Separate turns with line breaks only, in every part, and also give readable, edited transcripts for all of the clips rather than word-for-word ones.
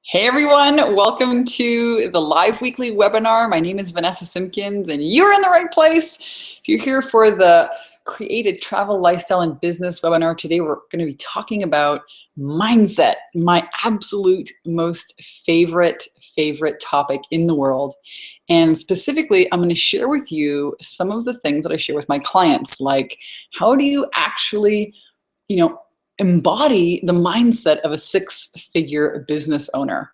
Hey everyone, welcome to the live weekly webinar. My name is Vanessa Simpkins and you're in the right place. If you're here for the Created Travel, Lifestyle, and Business webinar, today we're going to be talking about mindset, my absolute most favorite topic in the world. And specifically, I'm going to share with you some of the things that I share with my clients, like how do you actually, embody the mindset of a six-figure business owner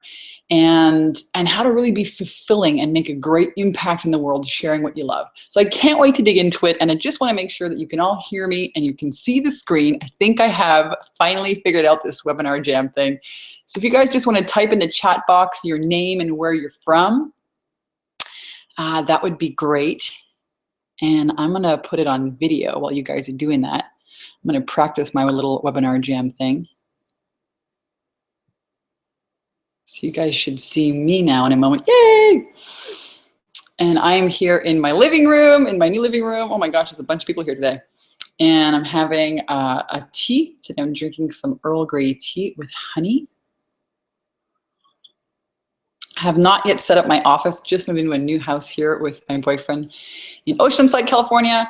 and how to really be fulfilling and make a great impact in the world sharing what you love. So I can't wait to dig into it, and I just want to make sure that you can all hear me and you can see the screen. I think I have finally figured out this webinar jam thing. So if you guys just want to type in the chat box your name and where you're from, that would be great. And I'm going to put it on video while you guys are doing that. I'm going to practice my little webinar jam thing. So you guys should see me now in a moment. Yay! And I am here in my living room, in my new living room. Oh my gosh, there's a bunch of people here today. And I'm having a tea. Today I'm drinking some Earl Grey tea with honey. I have not yet set up my office. Just moved into a new house here with my boyfriend in Oceanside, California.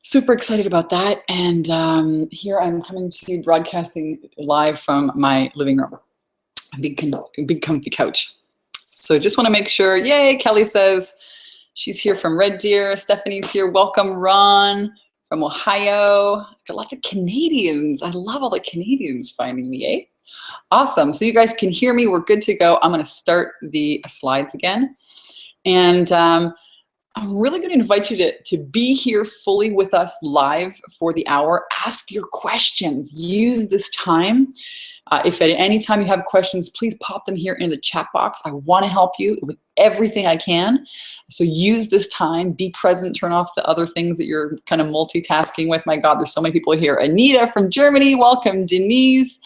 Super excited about that. And here I'm coming to you broadcasting live from my living room. A big comfy couch. So just want to make sure, yay, Kelly says she's here from Red Deer. Stephanie's here. Welcome, Ron from Ohio. Got lots of Canadians. I love all the Canadians finding me, eh? Awesome. So you guys can hear me. We're good to go. I'm going to start the slides again. And I'm really going to invite you to be here fully with us live for the hour. Ask your questions. Use this time. If at any time you have questions, please pop them here in the chat box. I want to help you with everything I can. So use this time. Be present. Turn off the other things that you're kind of multitasking with. My God, there's so many people here. Anita from Germany. Welcome. Denise.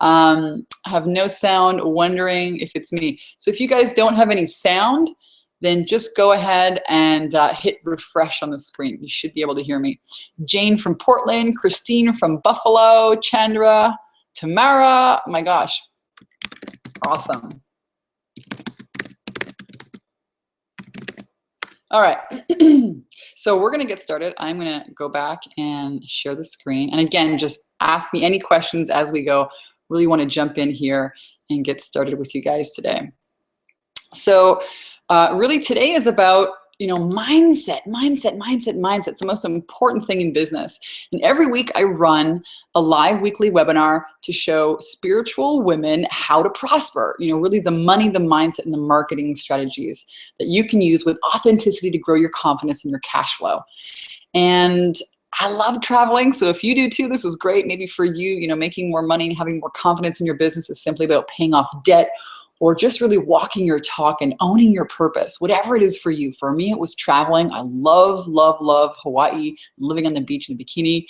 Have no sound. Wondering if it's me. So if you guys don't have any sound, then just go ahead and hit refresh on the screen. You should be able to hear me. Jane from Portland, Christine from Buffalo, Chandra, Tamara, oh my gosh, awesome. All right, so we're gonna get started. I'm gonna go back and share the screen. And again, just ask me any questions as we go. Really wanna jump in here and get started with you guys today. So, really today is about, mindset. It's the most important thing in business. And every week I run a live weekly webinar to show spiritual women how to prosper, really the money, the mindset, and the marketing strategies that you can use with authenticity to grow your confidence and your cash flow. And I love traveling, so if you do too, this is great. Maybe for you, making more money and having more confidence in your business is simply about paying off debt, or just really walking your talk and owning your purpose, whatever it is for you. For me, it was traveling. I love Hawaii, living on the beach in a bikini.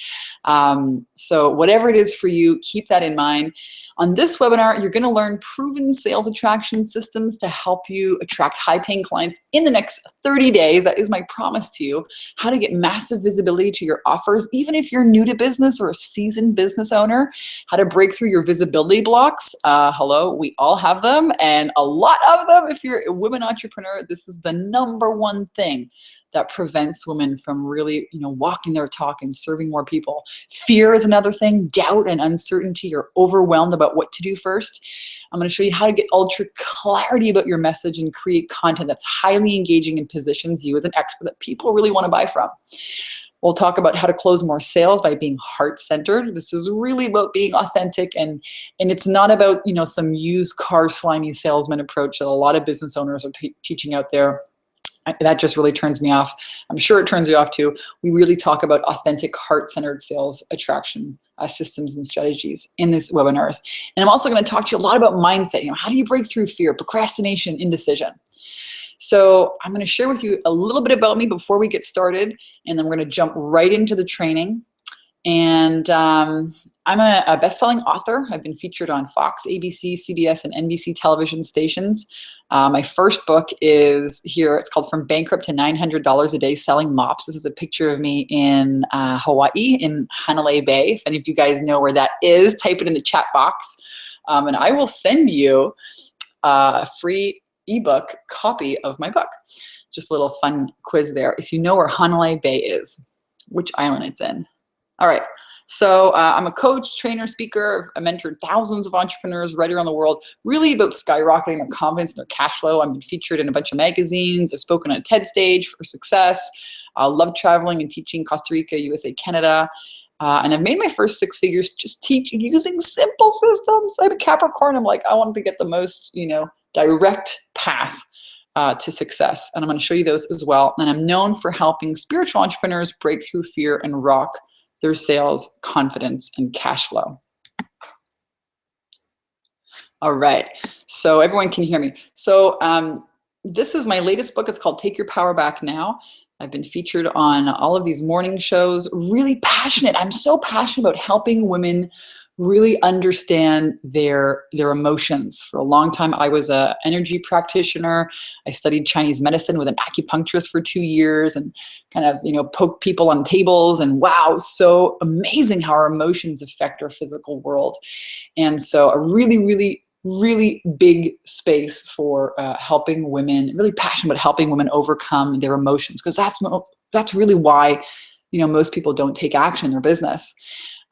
So whatever it is for you, keep that in mind. On this webinar, you're gonna learn proven sales attraction systems to help you attract high-paying clients in the next 30 days. That is my promise to you. How to get massive visibility to your offers, even if you're new to business or a seasoned business owner. How to break through your visibility blocks. Hello, we all have them, and a lot of them. If you're a women entrepreneur, this is the #1 thing that prevents women from really, walking their talk and serving more people. Fear is another thing, doubt and uncertainty. You're overwhelmed about what to do first. I'm gonna show you how to get ultra clarity about your message and create content that's highly engaging and positions you as an expert that people really wanna buy from. We'll talk about how to close more sales by being heart-centered. This is really about being authentic, and it's not about, some used car slimy salesman approach that a lot of business owners are teaching out there. That just really turns me off. I'm sure it turns you off too. We really talk about authentic, heart-centered sales attraction systems and strategies in these webinars. And I'm also going to talk to you a lot about mindset. How do you break through fear, procrastination, indecision? So I'm going to share with you a little bit about me before we get started, and then we're going to jump right into the training. And I'm a best-selling author. I've been featured on Fox, ABC, CBS, and NBC television stations. My first book is here. It's called From Bankrupt to $900 a Day Selling Mops. This is a picture of me in Hawaii, in Hanalei Bay. If any of you guys know where that is, type it in the chat box. And I will send you a free ebook copy of my book. Just a little fun quiz there. If you know where Hanalei Bay is, which island it's in. All right. So I'm a coach, trainer, speaker. I mentored thousands of entrepreneurs right around the world, really about skyrocketing their confidence and their cash flow. I've been featured in a bunch of magazines. I've spoken on a TED stage for success. I love traveling and teaching Costa Rica, USA, Canada. And I've made my first 6 figures just teaching using simple systems. I'm a Capricorn. I'm like, I want to get the most, direct path to success. And I'm going to show you those as well. And I'm known for helping spiritual entrepreneurs break through fear and rock their sales, confidence, and cash flow. All right, so everyone can hear me. So this is my latest book. It's called Take Your Power Back Now. I've been featured on all of these morning shows, really passionate. I'm so passionate about helping women really understand their emotions. For a long time, I was an energy practitioner. I studied Chinese medicine with an acupuncturist for 2 years and kind of, poked people on tables. And wow, so amazing how our emotions affect our physical world. And so a really, really, really big space for helping women, really passionate about helping women overcome their emotions, because that's really why, most people don't take action in their business.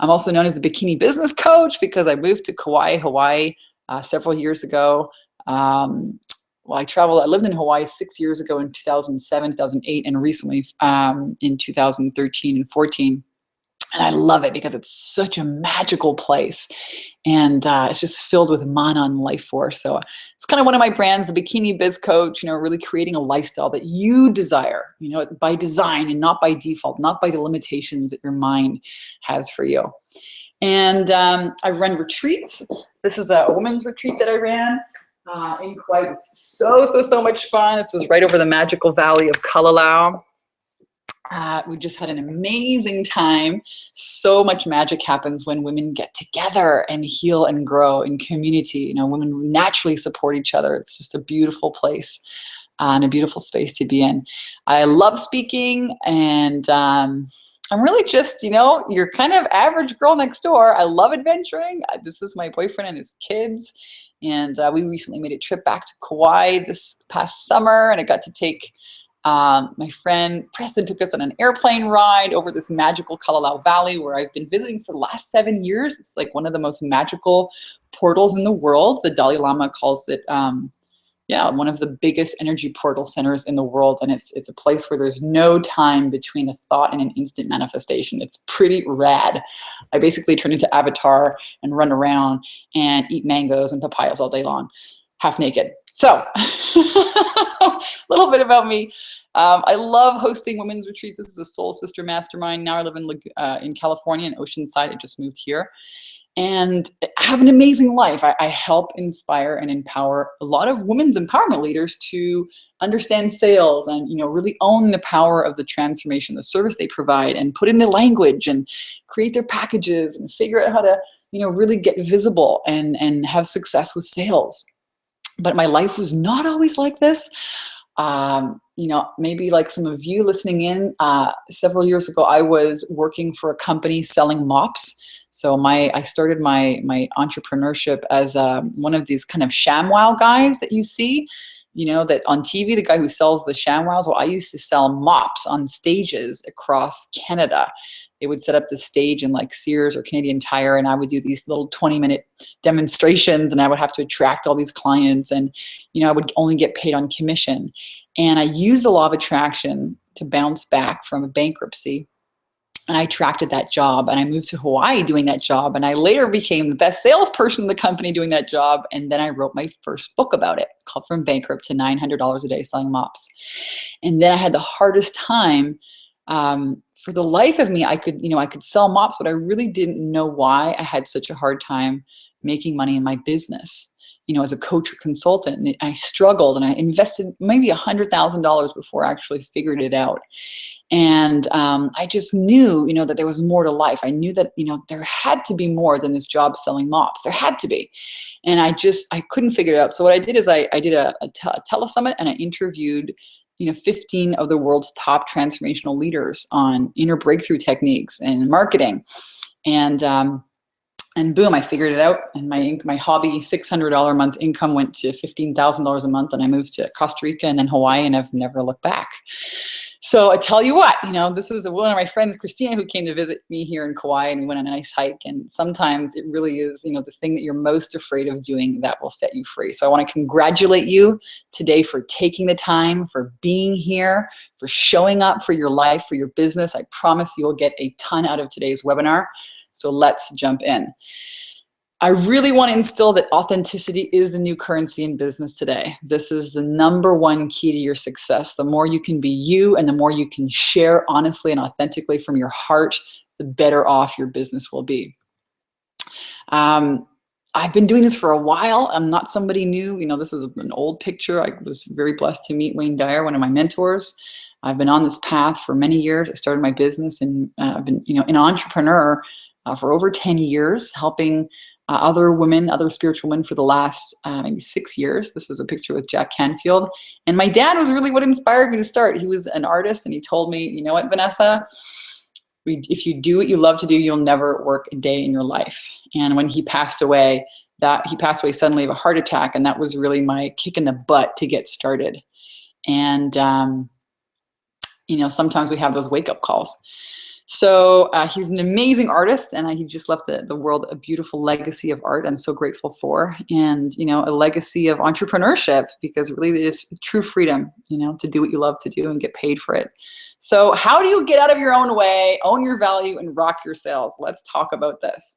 I'm also known as the bikini business coach because I moved to Kauai, Hawaii several years ago. I lived in Hawaii 6 years ago in 2007, 2008, and recently in 2013 and 14. And I love it because it's such a magical place. And it's just filled with mana and life force. So it's kind of one of my brands, the Bikini Biz Coach, really creating a lifestyle that you desire, by design and not by default, not by the limitations that your mind has for you. And I run retreats. This is a women's retreat that I ran in Kauai. It was so much fun. This is right over the magical valley of Kalalau. We just had an amazing time. So much magic happens when women get together and heal and grow in community. Women naturally support each other. It's just a beautiful place and a beautiful space to be in. I love speaking, and I'm really just, your kind of average girl next door. I love adventuring. This is my boyfriend and his kids. And we recently made a trip back to Kauai this past summer, and I got to take my friend Preston took us on an airplane ride over this magical Kalalau Valley where I've been visiting for the last 7 years. It's like one of the most magical portals in the world. The Dalai Lama calls it, one of the biggest energy portal centers in the world. And it's a place where there's no time between a thought and an instant manifestation. It's pretty rad. I basically turn into Avatar and run around and eat mangoes and papayas all day long, half naked. So a little bit about me. I love hosting women's retreats. This is a Soul Sister Mastermind. Now I live in California, in Oceanside. I just moved here. And I have an amazing life. I help inspire and empower a lot of women's empowerment leaders to understand sales and, really own the power of the transformation, the service they provide, and put it into language and create their packages and figure out how to, really get visible and have success with sales. But my life was not always like this. Maybe like some of you listening in, several years ago, I was working for a company selling mops. So I started my entrepreneurship as one of these kind of ShamWow guys that you see, that on TV, the guy who sells the ShamWows. Well, I used to sell mops on stages across Canada. They would set up the stage in like Sears or Canadian Tire, and I would do these little 20-minute demonstrations, and I would have to attract all these clients, and I would only get paid on commission. And I used the law of attraction to bounce back from a bankruptcy, and I attracted that job, and I moved to Hawaii doing that job, and I later became the best salesperson in the company doing that job, and then I wrote my first book about it, called From Bankrupt to $900 a Day Selling Mops. And then I had the hardest time. For the life of me, I could sell mops, but I really didn't know why I had such a hard time making money in my business, as a coach or consultant. And I struggled, and I invested maybe $100,000 before I actually figured it out. And I just knew, that there was more to life. I knew that, there had to be more than this job selling mops. There had to be. And I couldn't figure it out. So what I did is I did a telesummit, and I interviewed 15 of the world's top transformational leaders on inner breakthrough techniques and marketing. And And boom, I figured it out. And my hobby $600 a month income went to $15,000 a month. And I moved to Costa Rica and then Hawaii, and I've never looked back. So I tell you what, this is one of my friends, Christina, who came to visit me here in Kauai, and we went on a nice hike. And sometimes it really is, the thing that you're most afraid of doing that will set you free. So I want to congratulate you today for taking the time, for being here, for showing up for your life, for your business. I promise you will get a ton out of today's webinar. So let's jump in. I really want to instill that authenticity is the new currency in business today. This is the #1 key to your success. The more you can be you and the more you can share honestly and authentically from your heart, the better off your business will be. I've been doing this for a while. I'm not somebody new. This is an old picture. I was very blessed to meet Wayne Dyer, one of my mentors. I've been on this path for many years. I started my business and I've been, an entrepreneur for over 10 years, helping other women, other spiritual women for the last maybe 6 years. This is a picture with Jack Canfield. And my dad was really what inspired me to start. He was an artist and he told me, you know what, Vanessa, if you do what you love to do, you'll never work a day in your life. And when he passed away, suddenly of a heart attack. And that was really my kick in the butt to get started. And, sometimes we have those wake-up calls. So he's an amazing artist, and he just left the world a beautiful legacy of art I'm so grateful for, and a legacy of entrepreneurship, because it really is true freedom, to do what you love to do and get paid for it. So how do you get out of your own way, own your value, and rock your sales? Let's talk about this.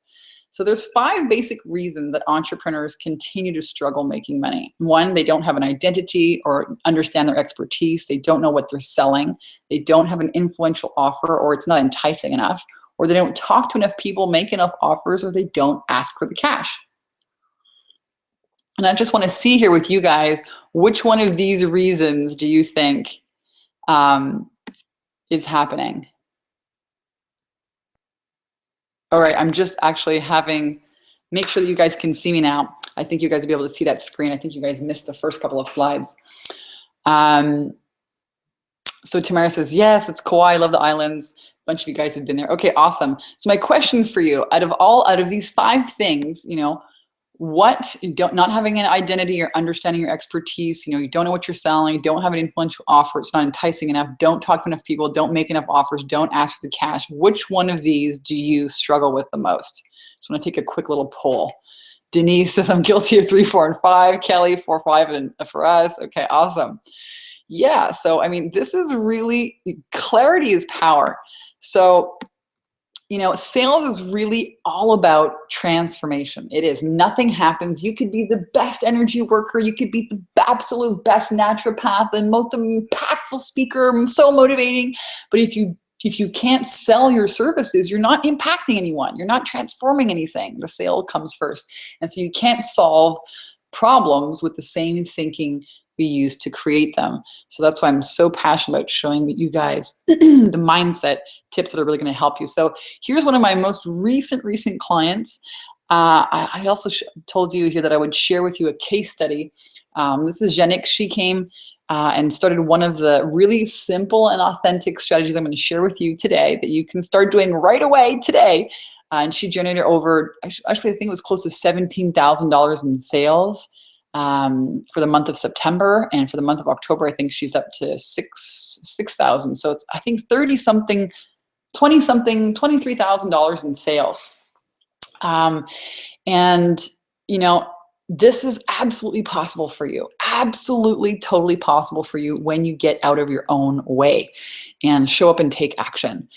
So there's 5 basic reasons that entrepreneurs continue to struggle making money. 1, they don't have an identity or understand their expertise. They don't know what they're selling. They don't have an influential offer, or it's not enticing enough, or they don't talk to enough people, make enough offers, or they don't ask for the cash. And I just want to see here with you guys, which one of these reasons do you think is happening? All right, I'm just actually make sure that you guys can see me now. I think you guys will be able to see that screen. I think you guys missed the first couple of slides. So Tamara says, yes, it's Kauai, I love the islands. A bunch of you guys have been there. Okay, awesome. So my question for you, out of these 5 things, not having an identity or understanding your expertise, you don't know what you're selling, don't have an influential offer, it's not enticing enough, don't talk to enough people, don't make enough offers, don't ask for the cash. Which one of these do you struggle with the most? So I'm gonna take a quick little poll. Denise says, I'm guilty of 3, 4, and 5. Kelly, 4, 5, and for us. Okay, awesome. Yeah, so this is really, clarity is power. So sales is really all about transformation. It is. Nothing happens. You could be the best energy worker. You could be the absolute best naturopath and most impactful speaker, so motivating. But if you can't sell your services, you're not impacting anyone. You're not transforming anything. The sale comes first. And so you can't solve problems with the same thinking we use to create them. So that's why I'm so passionate about showing you guys the mindset tips that are really going to help you. So here's one of my most recent clients. I also told you here that I would share with you a case study. This is Yannick. She came and started one of the really simple and authentic strategies I'm going to share with you today that you can start doing right away today. And she generated over, actually, I think it was close to $17,000 in sales for the month of September, and for the month of October, I think she's up to 6,000. So it's, I think, $23,000 in sales. And this is absolutely possible for you. Absolutely, totally possible for you when you get out of your own way and show up and take action.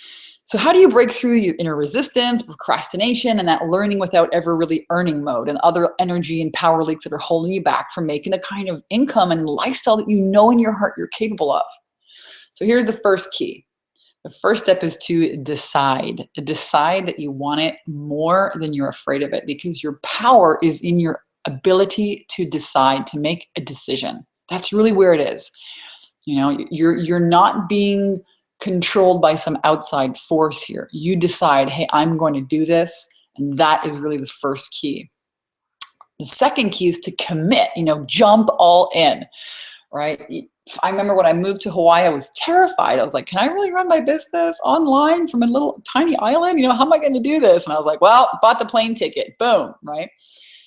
So how do you break through your inner resistance, procrastination, and that learning without ever really earning mode and other energy and power leaks that are holding you back from making the kind of income and lifestyle that you know in your heart you're capable of? So here's the first key. The first step is to decide. Decide that you want it more than you're afraid of it, because your power is in your ability to decide, to make a decision. That's really where it is. You're not being controlled by some outside force here. You decide, hey, I'm going to do this, and that is really the first key. The second key is to commit, jump all in, right? I remember when I moved to Hawaii, I was terrified. I was like, can I really run my business online from a little tiny island? How am I going to do this? And I was like, well, bought the plane ticket. Boom, right?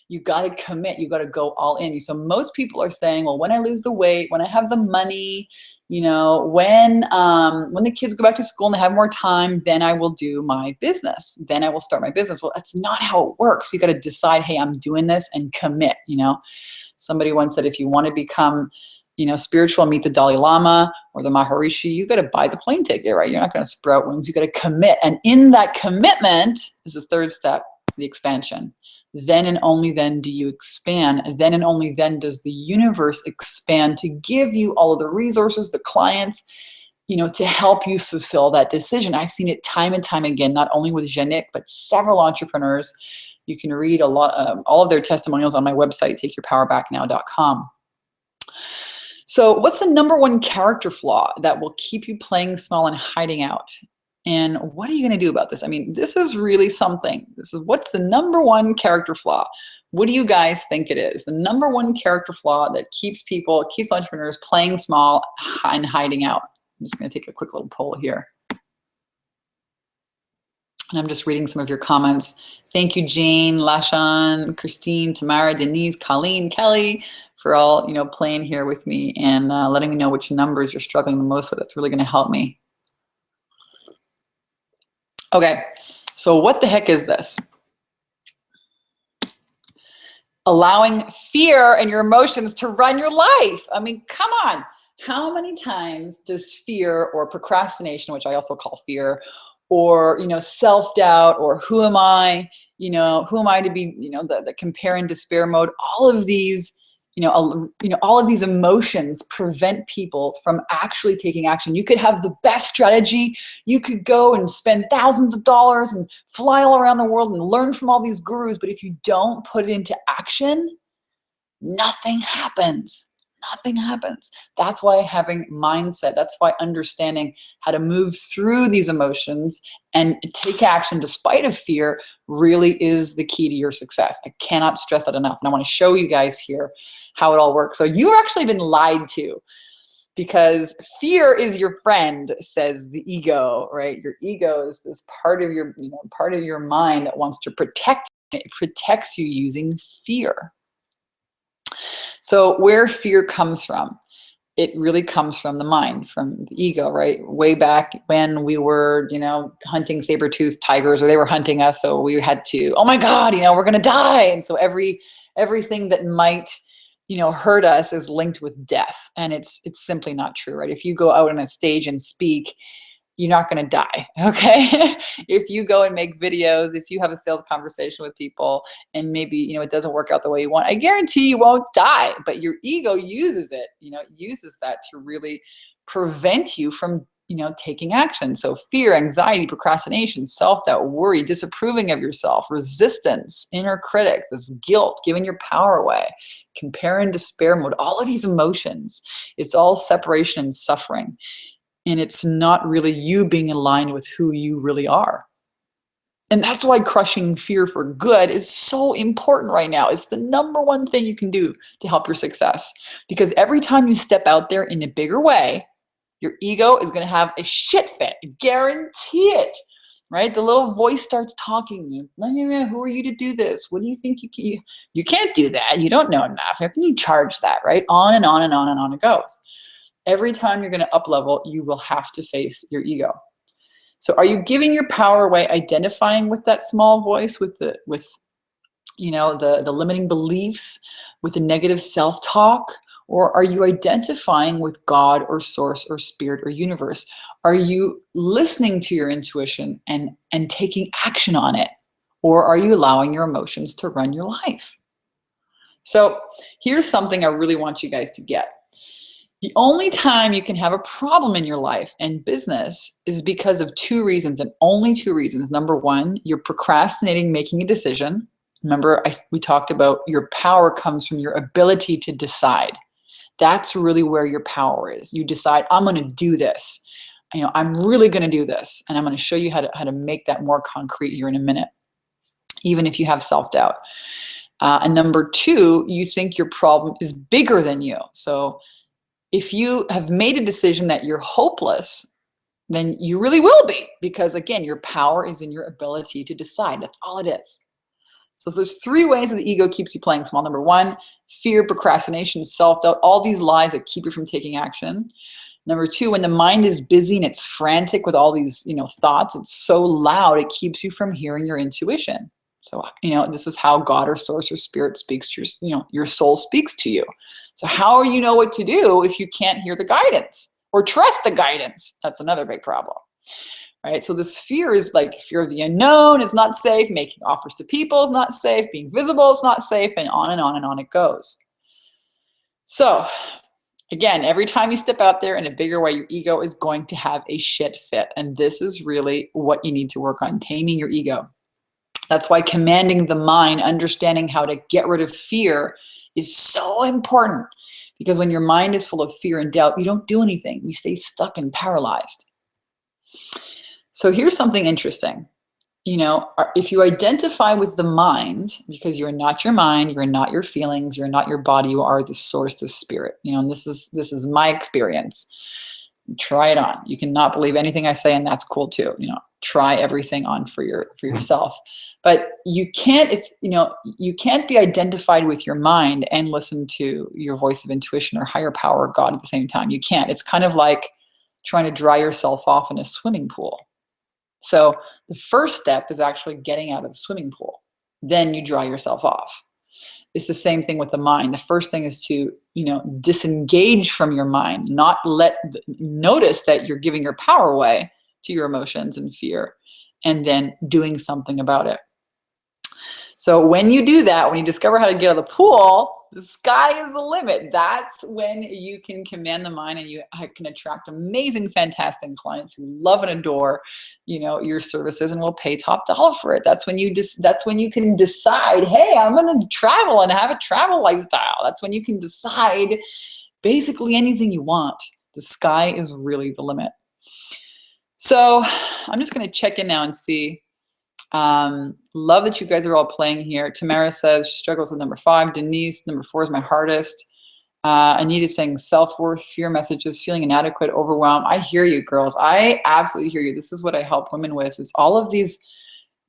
You got to commit. You got to go all in. So most people are saying, well, when I lose the weight, when I have the money, when the kids go back to school and they have more time, then I will do my business. Then I will start my business. Well, that's not how it works. You got to decide, hey, I'm doing this, and commit. Somebody once said, if you want to become spiritual and meet the Dalai Lama or the Maharishi, you got to buy the plane ticket, right? You're not going to sprout wings. You got to commit. And in that commitment is the third step, the expansion. Then and only then do you expand. Then and only then does the universe expand to give you all of the resources, the clients, to help you fulfill that decision. I've seen it time and time again, not only with Janik, but several entrepreneurs. You can read a lot, all of their testimonials on my website, takeyourpowerbacknow.com. So what's the number one character flaw that will keep you playing small and hiding out? And what are you going to do about this? I mean, this is really something. What's the number one character flaw? What do you guys think it is? The number one character flaw that keeps entrepreneurs playing small and hiding out. I'm just going to take a quick little poll here. And I'm just reading some of your comments. Thank you, Jane, Lashan, Christine, Tamara, Denise, Colleen, Kelly, for all playing here with me and letting me know which numbers you're struggling the most with. That's really going to help me. Okay, so what the heck is this? Allowing fear and your emotions to run your life. I mean, come on. How many times does fear or procrastination, which I also call fear, or self-doubt, or who am I to be, the compare and despair mode, all of these all of these emotions prevent people from actually taking action. You could have the best strategy. You could go and spend thousands of dollars and fly all around the world and learn from all these gurus. But if you don't put it into action, nothing happens. Nothing happens. That's why having mindset, that's why understanding how to move through these emotions and take action despite of fear really is the key to your success. I cannot stress that enough. And I want to show you guys here how it all works. So you've actually been lied to, because fear is your friend, says the ego, right? Your ego is this part of your mind that wants to protect you. It protects you using fear. So where fear comes from, it really comes from the mind, from the ego, right? Way back when we were, hunting saber-toothed tigers, or they were hunting us, so we had to, oh my God, we're going to die. And so everything that might, hurt us is linked with death. And it's simply not true, right? If you go out on a stage and speak, you're not going to die, okay? If you go and make videos, if you have a sales conversation with people and maybe, it doesn't work out the way you want, I guarantee you won't die, but your ego uses it, uses that to really prevent you from, taking action. So fear, anxiety, procrastination, self-doubt, worry, disapproving of yourself, resistance, inner critic, this guilt, giving your power away, compare and despair mode, all of these emotions, it's all separation and suffering. And it's not really you being aligned with who you really are. And that's why crushing fear for good is so important right now. It's the number one thing you can do to help your success. Because every time you step out there in a bigger way, your ego is going to have a shit fit. Guarantee it. Right? The little voice starts talking to you. Who are you to do this? What do you think you can? You can't do that. You don't know enough. How can you charge that? Right? On and on and on and on it goes. Every time you're going to up level, you will have to face your ego. So are you giving your power away, identifying with that small voice, with the limiting beliefs, with the negative self-talk? Or are you identifying with God or source or spirit or universe? Are you listening to your intuition and taking action on it? Or are you allowing your emotions to run your life? So here's something I really want you guys to get. The only time you can have a problem in your life and business is because of two reasons, and only two reasons. Number one, you're procrastinating making a decision. Remember, we talked about your power comes from your ability to decide. That's really where your power is. You decide, I'm going to do this. I'm really going to do this. And I'm going to show you how to make that more concrete here in a minute, even if you have self-doubt. And number two, you think your problem is bigger than you. So If you have made a decision that you're hopeless, then you really will be, because again, your power is in your ability to decide. That's all it is. So there's 3 ways that the ego keeps you playing small. Number 1, fear, procrastination, self-doubt, all these lies that keep you from taking action. Number 2, when the mind is busy and it's frantic with all these, thoughts, it's so loud, it keeps you from hearing your intuition. So, this is how God or source or spirit speaks to your soul speaks to you. So how do you know what to do if you can't hear the guidance or trust the guidance? That's another big problem. Right? So this fear is like fear of the unknown is not safe, making offers to people is not safe, being visible is not safe, and on and on and on it goes. So again, every time you step out there in a bigger way, your ego is going to have a shit fit. And this is really what you need to work on, taming your ego. That's why commanding the mind, understanding how to get rid of fear is so important. Because when your mind is full of fear and doubt, you don't do anything. You stay stuck and paralyzed. So here's something interesting. If you identify with the mind, because you're not your mind, you're not your feelings, you're not your body, you are the source, the spirit. And this is my experience. Try it on. You cannot believe anything I say, and that's cool too. Try everything on for yourself. But you can't be identified with your mind and listen to your voice of intuition or higher power, God, at the same time. You can't. It's kind of like trying to dry yourself off in a swimming pool. So the first step is actually getting out of the swimming pool. Then you dry yourself off. It's the same thing with the mind. The first thing is to, disengage from your mind, notice that you're giving your power away to your emotions and fear, and then doing something about it. So when you do that, when you discover how to get out of the pool, the sky is the limit. That's when you can command the mind, and you can attract amazing, fantastic clients who love and adore, your services and will pay top dollar for it. That's when you can decide, hey, I'm going to travel and have a travel lifestyle. That's when you can decide basically anything you want. The sky is really the limit. So I'm just going to check in now and see. Love that you guys are all playing here. Tamara says she struggles with number 5. Denise, number 4 is my hardest. Anita saying self-worth, fear messages, feeling inadequate, overwhelmed. I hear you, girls. I absolutely hear you. This is what I help women with, is all of these,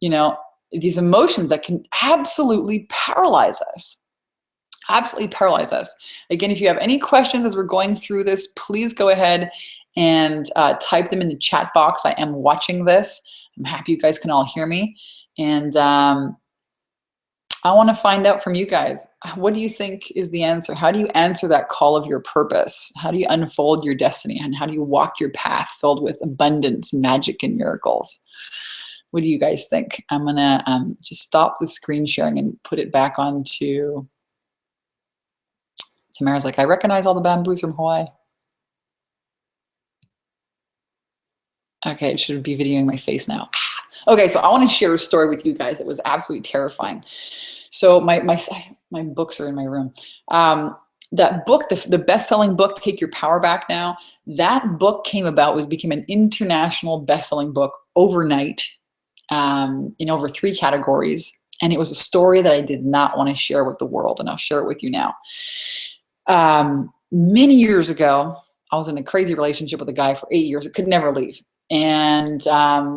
these emotions that can absolutely paralyze us. Absolutely paralyze us. Again, if you have any questions as we're going through this, please go ahead and type them in the chat box. I am watching this. I'm happy you guys can all hear me. And I want to find out from you guys, what do you think is the answer? How do you answer that call of your purpose? How do you unfold your destiny? And how do you walk your path filled with abundance, magic, and miracles? What do you guys think? I'm going to just stop the screen sharing and put it back onto. Tamara's like, I recognize all the bamboos from Hawaii. Okay, it should be videoing my face now. Okay, so I want to share a story with you guys that was absolutely terrifying. So my books are in my room. That book, the best-selling book, Take Your Power Back Now, that book became an international best-selling book overnight in over 3 categories. And it was a story that I did not want to share with the world, and I'll share it with you now. Many years ago, I was in a crazy relationship with a guy for 8 years. It could never leave. And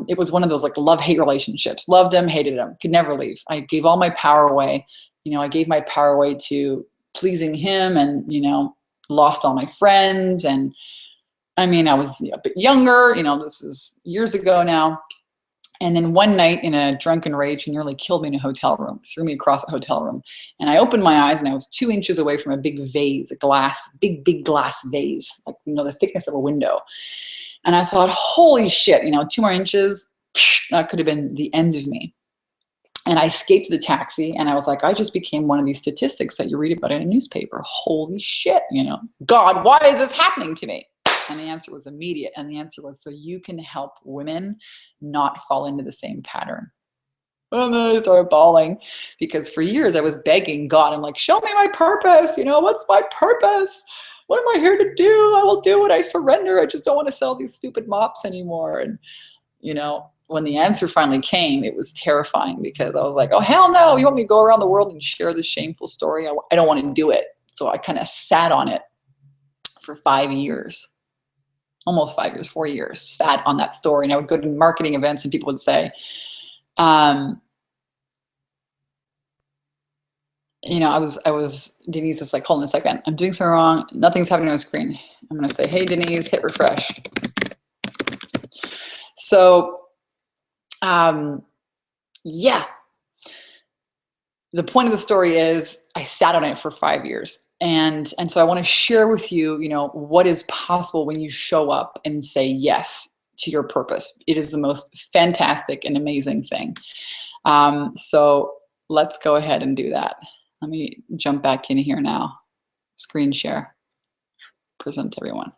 it was one of those like love-hate relationships. Loved him, hated him, could never leave. I gave all my power away. I gave my power away to pleasing him, and, lost all my friends. And I mean, I was a bit younger, this is years ago now. And then one night, in a drunken rage, he nearly killed me in a hotel room, threw me across a hotel room. And I opened my eyes, and I was 2 inches away from a big vase, big glass vase, like, the thickness of a window. And I thought, holy shit, 2 more inches, that could have been the end of me. And I escaped the taxi, and I was like, I just became one of these statistics that you read about in a newspaper. Holy shit, God, why is this happening to me? And the answer was immediate. And the answer was, so you can help women not fall into the same pattern. And then I started bawling, because for years I was begging God. I'm like, show me my purpose. What's my purpose? What am I here to do? I will do it. I surrender. I just don't want to sell these stupid mops anymore. And, when the answer finally came, it was terrifying, because I was like, oh, hell no. You want me to go around the world and share this shameful story? I don't want to do it. So I kind of sat on it for 5 years, almost 5 years, 4 years, sat on that story. And I would go to marketing events and people would say, you know, Denise is like, hold on a second, I'm doing something wrong. Nothing's happening on the screen. I'm going to say, hey, Denise, hit refresh. So, yeah, the point of the story is I sat on it for 5 years. And so I want to share with you, you know, what is possible when you show up and say yes to your purpose. It is the most fantastic and amazing thing. So let's go ahead and do that. Let me jump back in here now. Screen share. Present to everyone.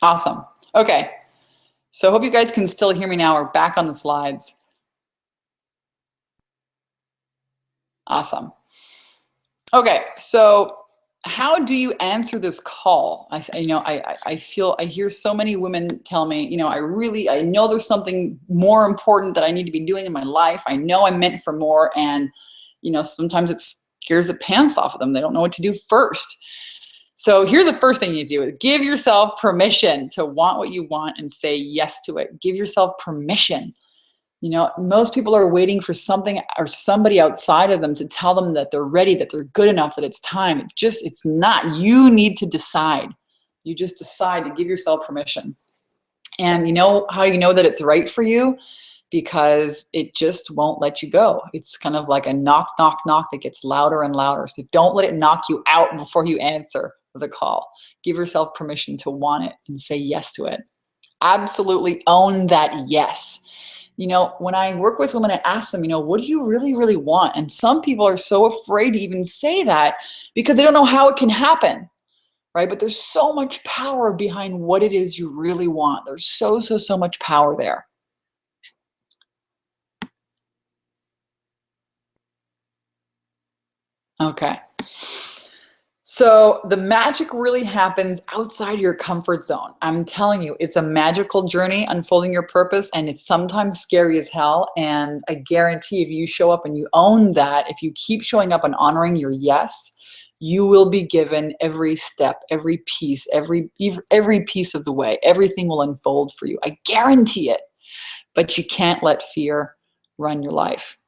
Awesome. Okay. So I hope you guys can still hear me now. We're back on the slides. Awesome. Okay. So how do you answer this call? I hear so many women tell me, you know, I know there's something more important that I need to be doing in my life. I know I'm meant for more. And, you know, sometimes it scares the pants off of them. They don't know what to do first. So here's the first thing you do: give yourself permission to want what you want and say yes to it. Give yourself permission. You know, most people are waiting for something or somebody outside of them to tell them that they're ready, that they're good enough, that it's time. It's not. You need to decide. You just decide to give yourself permission. And you know how you know that it's right for you? Because it just won't let you go. It's kind of like a knock, knock, knock that gets louder and louder. So don't let it knock you out before you answer the call. Give yourself permission to want it and say yes to it. Absolutely own that yes. You know, when I work with women, I ask them, you know, what do you really, really want? And some people are so afraid to even say that because they don't know how it can happen, right? But there's so much power behind what it is you really want. There's so much power there. Okay. So the magic really happens outside your comfort zone. I'm telling you, it's a magical journey unfolding your purpose, and it's sometimes scary as hell. And I guarantee if you show up and you own that, if you keep showing up and honoring your yes, you will be given every step, every piece, every piece of the way. Everything will unfold for you. I guarantee it. But you can't let fear run your life.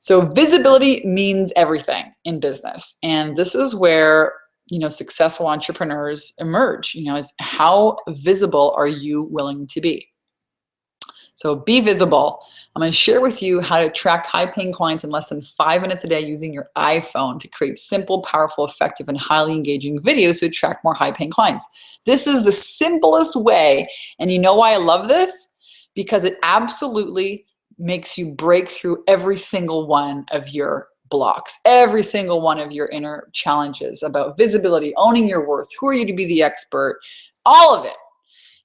So visibility means everything in business. And this is where, you know, successful entrepreneurs emerge, you know, is how visible are you willing to be? So be visible. I'm going to share with you how to attract high-paying clients in less than 5 minutes a day using your iPhone to create simple, powerful, effective, and highly engaging videos to attract more high-paying clients. This is the simplest way. And you know why I love this? Because it absolutely makes you break through every single one of your blocks, every single one of your inner challenges about visibility, owning your worth, who are you to be the expert, all of it.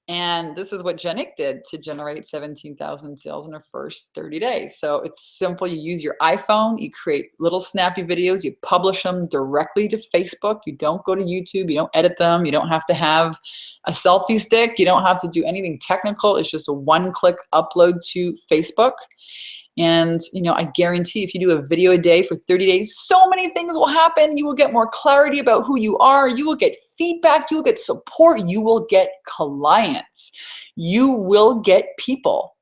And this is what Jenik did to generate 17,000 sales in her first 30 days. So it's simple. You use your iPhone, you create little snappy videos, you publish them directly to Facebook. You don't go to YouTube, you don't edit them, you don't have to have a selfie stick, you don't have to do anything technical. It's just a one-click upload to Facebook. And, you know, I guarantee if you do a video a day for 30 days, so many things will happen. You will get more clarity about who you are. You will get feedback. You will get support. You will get clients. You will get people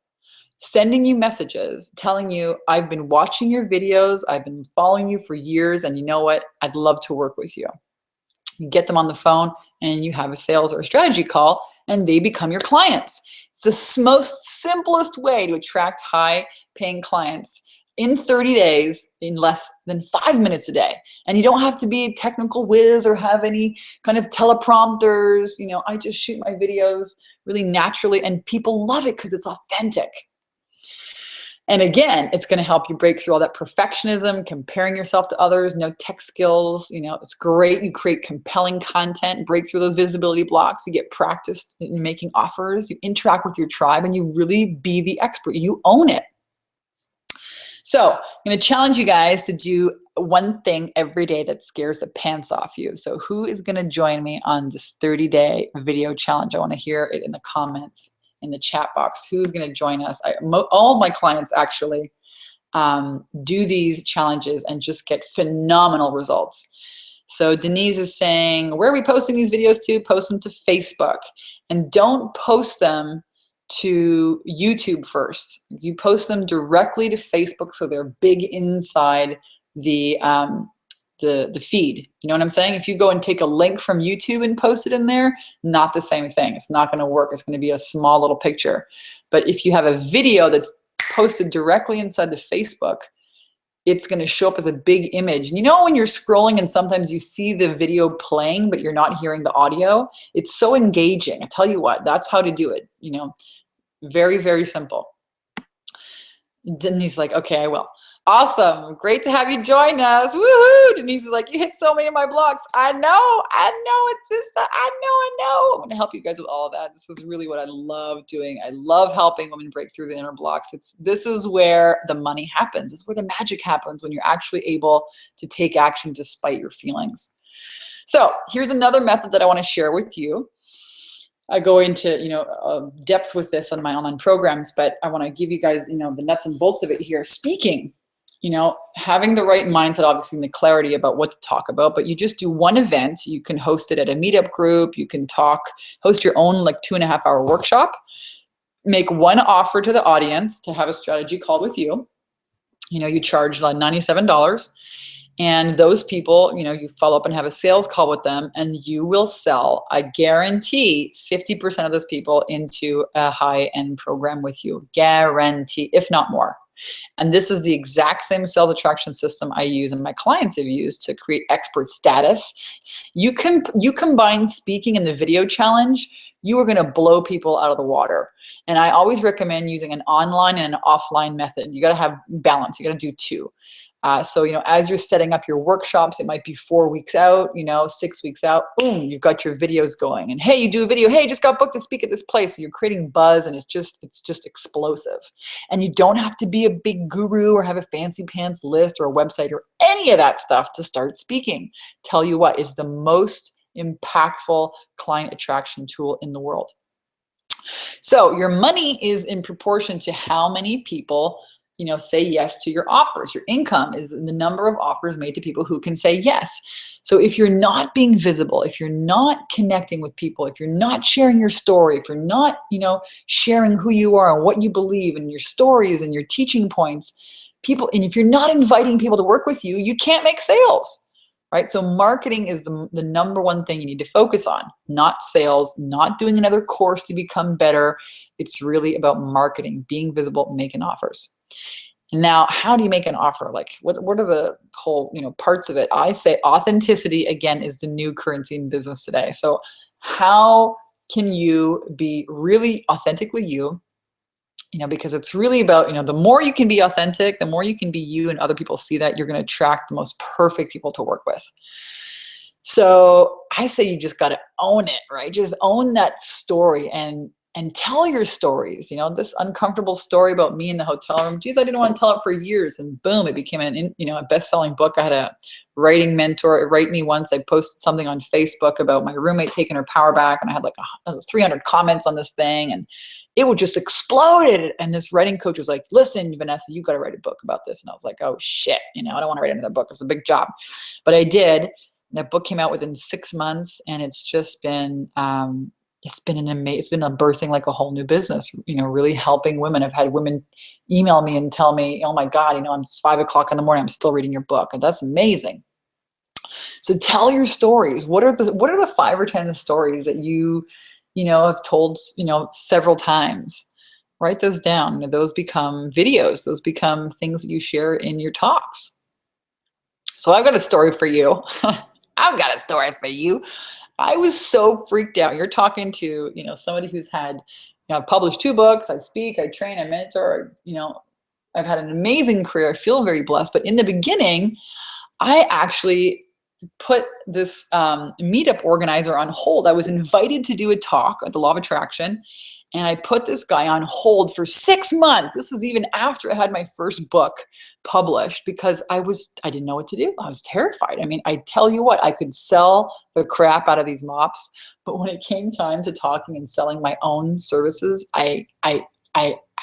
sending you messages, telling you, I've been watching your videos. I've been following you for years. And you know what? I'd love to work with you. You get them on the phone and you have a sales or a strategy call and they become your clients. It's the most simplest way to attract high-paying clients in 30 days in less than 5 minutes a day. And you don't have to be a technical whiz or have any kind of teleprompters. You know, I just shoot my videos really naturally and people love it because it's authentic. And again, it's going to help you break through all that perfectionism, comparing yourself to others, no tech skills. You know, it's great. You create compelling content, break through those visibility blocks. You get practiced in making offers. You interact with your tribe and you really be the expert. You own it. So I'm going to challenge you guys to do one thing every day that scares the pants off you. So who is going to join me on this 30-day video challenge? I want to hear it in the comments, in the chat box. Who's going to join us? All my clients actually do these challenges and just get phenomenal results. So Denise is saying, where are we posting these videos to? Post them to Facebook. And don't post them to YouTube first. You post them directly to Facebook so they're big inside the feed. You know what I'm saying? If you go and take a link from YouTube and post it in there, not the same thing. It's not going to work. It's going to be a small little picture. But if you have a video that's posted directly inside the Facebook, it's going to show up as a big image. And you know when you're scrolling and sometimes you see the video playing, but you're not hearing the audio? It's so engaging. I tell you what, that's how to do it. You know, very, very simple. Denise is like, okay, I will. Awesome. Great to have you join us. Woohoo. Denise is like, you hit so many of my blocks. I know, it's just, I know. I'm going to help you guys with all of that. This is really what I love doing. I love helping women break through the inner blocks. This is where the money happens. It's where the magic happens, when you're actually able to take action despite your feelings. So here's another method that I want to share with you. I go into, depth with this on my online programs, but I want to give you guys, the nuts and bolts of it here. Speaking, having the right mindset, obviously, and the clarity about what to talk about, but you just do one event. You can host it at a meetup group. You can host your own 2.5-hour workshop, make one offer to the audience to have a strategy call with you. You charge $97. And those people, you follow up and have a sales call with them, and you will sell, I guarantee, 50% of those people into a high-end program with you. Guarantee, if not more. And this is the exact same sales attraction system I use and my clients have used to create expert status. You combine speaking and the video challenge, you are going to blow people out of the water. And I always recommend using an online and an offline method. You got to have balance. You got to do two. So, as you're setting up your workshops, it might be 4 weeks out, 6 weeks out, boom, you've got your videos going. And hey, you do a video, hey, just got booked to speak at this place. So you're creating buzz, and it's just explosive. And you don't have to be a big guru or have a fancy pants list or a website or any of that stuff to start speaking. Tell you what, it's the most impactful client attraction tool in the world. So your money is in proportion to how many people say yes to your offers. Your income is the number of offers made to people who can say yes. So if you're not being visible, if you're not connecting with people, if you're not sharing your story, if you're not, sharing who you are and what you believe and your stories and your teaching points, and if you're not inviting people to work with you, you can't make sales, right? So marketing is the number one thing you need to focus on, not sales, not doing another course to become better. It's really about marketing, being visible, making offers. Now, how do you make an offer? What are the whole, parts of it? I say authenticity, again, is the new currency in business today. So how can you be really authentically you? Because it's really about, the more you can be authentic, the more you can be you, and other people see that, you're going to attract the most perfect people to work with. So I say you just got to own it, right? Just own that story and tell your stories. This uncomfortable story about me in the hotel room. Geez, I didn't want to tell it for years, and boom, it became a best-selling book. I had a writing mentor write me once. I posted something on Facebook about my roommate taking her power back, and I had 300 comments on this thing, and it would just exploded. And this writing coach was like, "Listen, Vanessa, you got to write a book about this." And I was like, "Oh shit, I don't want to write another book. It's a big job," but I did. That book came out within 6 months, and it's just been. It's been a birthing like a whole new business, really helping women. I've had women email me and tell me, oh my God, it's 5 o'clock in the morning, I'm still reading your book. And that's amazing. So tell your stories. What are the 5 or 10 stories that you have told, several times? Write those down. Those become videos. Those become things that you share in your talks. So I've got a story for you. I've got a story for you. I was so freaked out. You're talking to, somebody who's had, I've published 2 books. I speak, I train, I mentor, I've had an amazing career. I feel very blessed. But in the beginning, I actually put this meetup organizer on hold. I was invited to do a talk at the Law of Attraction, and I put this guy on hold for 6 months. This is even after I had my first book published, because I didn't know what to do. I was terrified. I tell you what, I could sell the crap out of these mops, but when it came time to talking and selling my own services, I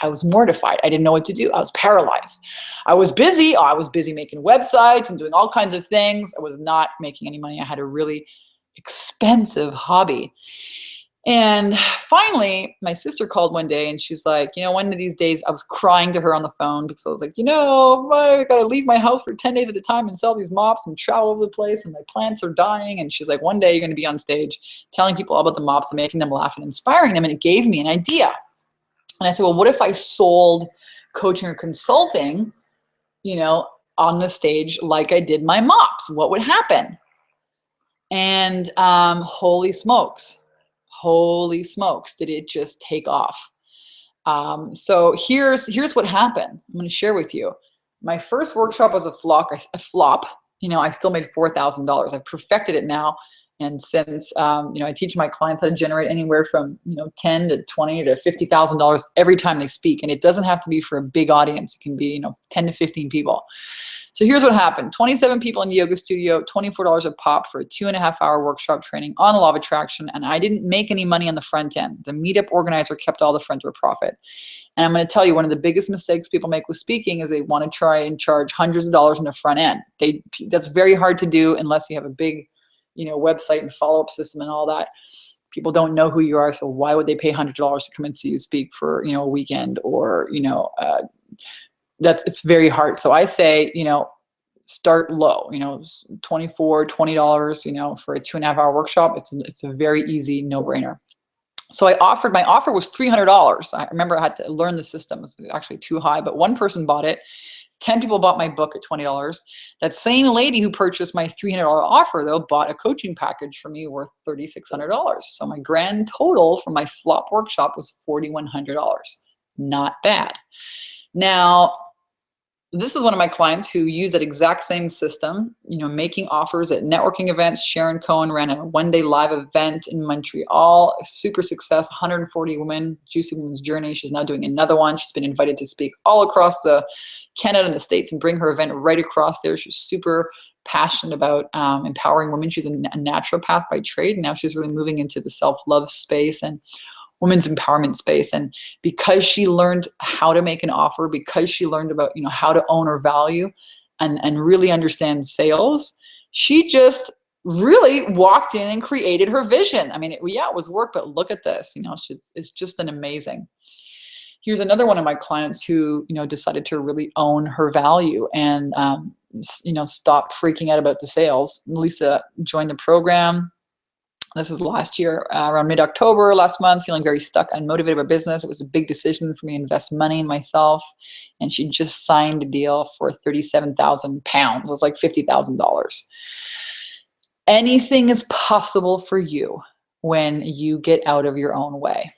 I was mortified. I didn't know what to do. I was paralyzed. I was busy. I was busy making websites and doing all kinds of things. I was not making any money. I had a really expensive hobby. And finally, my sister called one day and she's like, one of these days I was crying to her on the phone because I was like, I got to leave my house for 10 days at a time and sell these mops and travel over the place and my plants are dying. And she's like, one day you're going to be on stage telling people all about the mops and making them laugh and inspiring them. And it gave me an idea. And I said, well, what if I sold coaching or consulting, on the stage like I did my mops? What would happen? And holy smokes, did it just take off. So here's what happened. I'm going to share with you. My first workshop was a flop. I still made $4,000. I've perfected it now. And since, I teach my clients how to generate anywhere from, $10 to $20 to $50,000 every time they speak. And it doesn't have to be for a big audience. It can be, 10 to 15 people. So here's what happened. 27 people in the yoga studio, $24 a pop for a 2.5-hour workshop training on the law of attraction. And I didn't make any money on the front end. The meetup organizer kept all the front door profit. And I'm going to tell you, one of the biggest mistakes people make with speaking is they want to try and charge hundreds of dollars in the front end. That's very hard to do unless you have a big, website and follow-up system and all that. People don't know who you are, so why would they pay $100 to come and see you speak for, a weekend or, it's very hard. So I say, start low, $24, $20, for a 2.5-hour workshop. It's a very easy no-brainer. So my offer was $300. I remember I had to learn the system. It was actually too high, but one person bought it. 10 people bought my book at $20. That same lady who purchased my $300 offer, though, bought a coaching package for me worth $3,600. So my grand total for my flop workshop was $4,100. Not bad. Now, this is one of my clients who used that exact same system, making offers at networking events. Sharon Cohen ran a one-day live event in Montreal, a super success, 140 women, Juicy Women's Journey. She's now doing another one. She's been invited to speak all across Canada and the States and bring her event right across there. She's super passionate about empowering women. She's a naturopath by trade. Now she's really moving into the self-love space and women's empowerment space. And because she learned how to make an offer, because she learned about, how to own her value and really understand sales, she just really walked in and created her vision. I mean, it was work, but look at this, it's just an amazing. Here's another one of my clients who, decided to really own her value and, stop freaking out about the sales. Lisa joined the program. This is last year, around mid-October last month, feeling very stuck, unmotivated about business. It was a big decision for me to invest money in myself. And she just signed a deal for 37,000 pounds. It was like $50,000. Anything is possible for you when you get out of your own way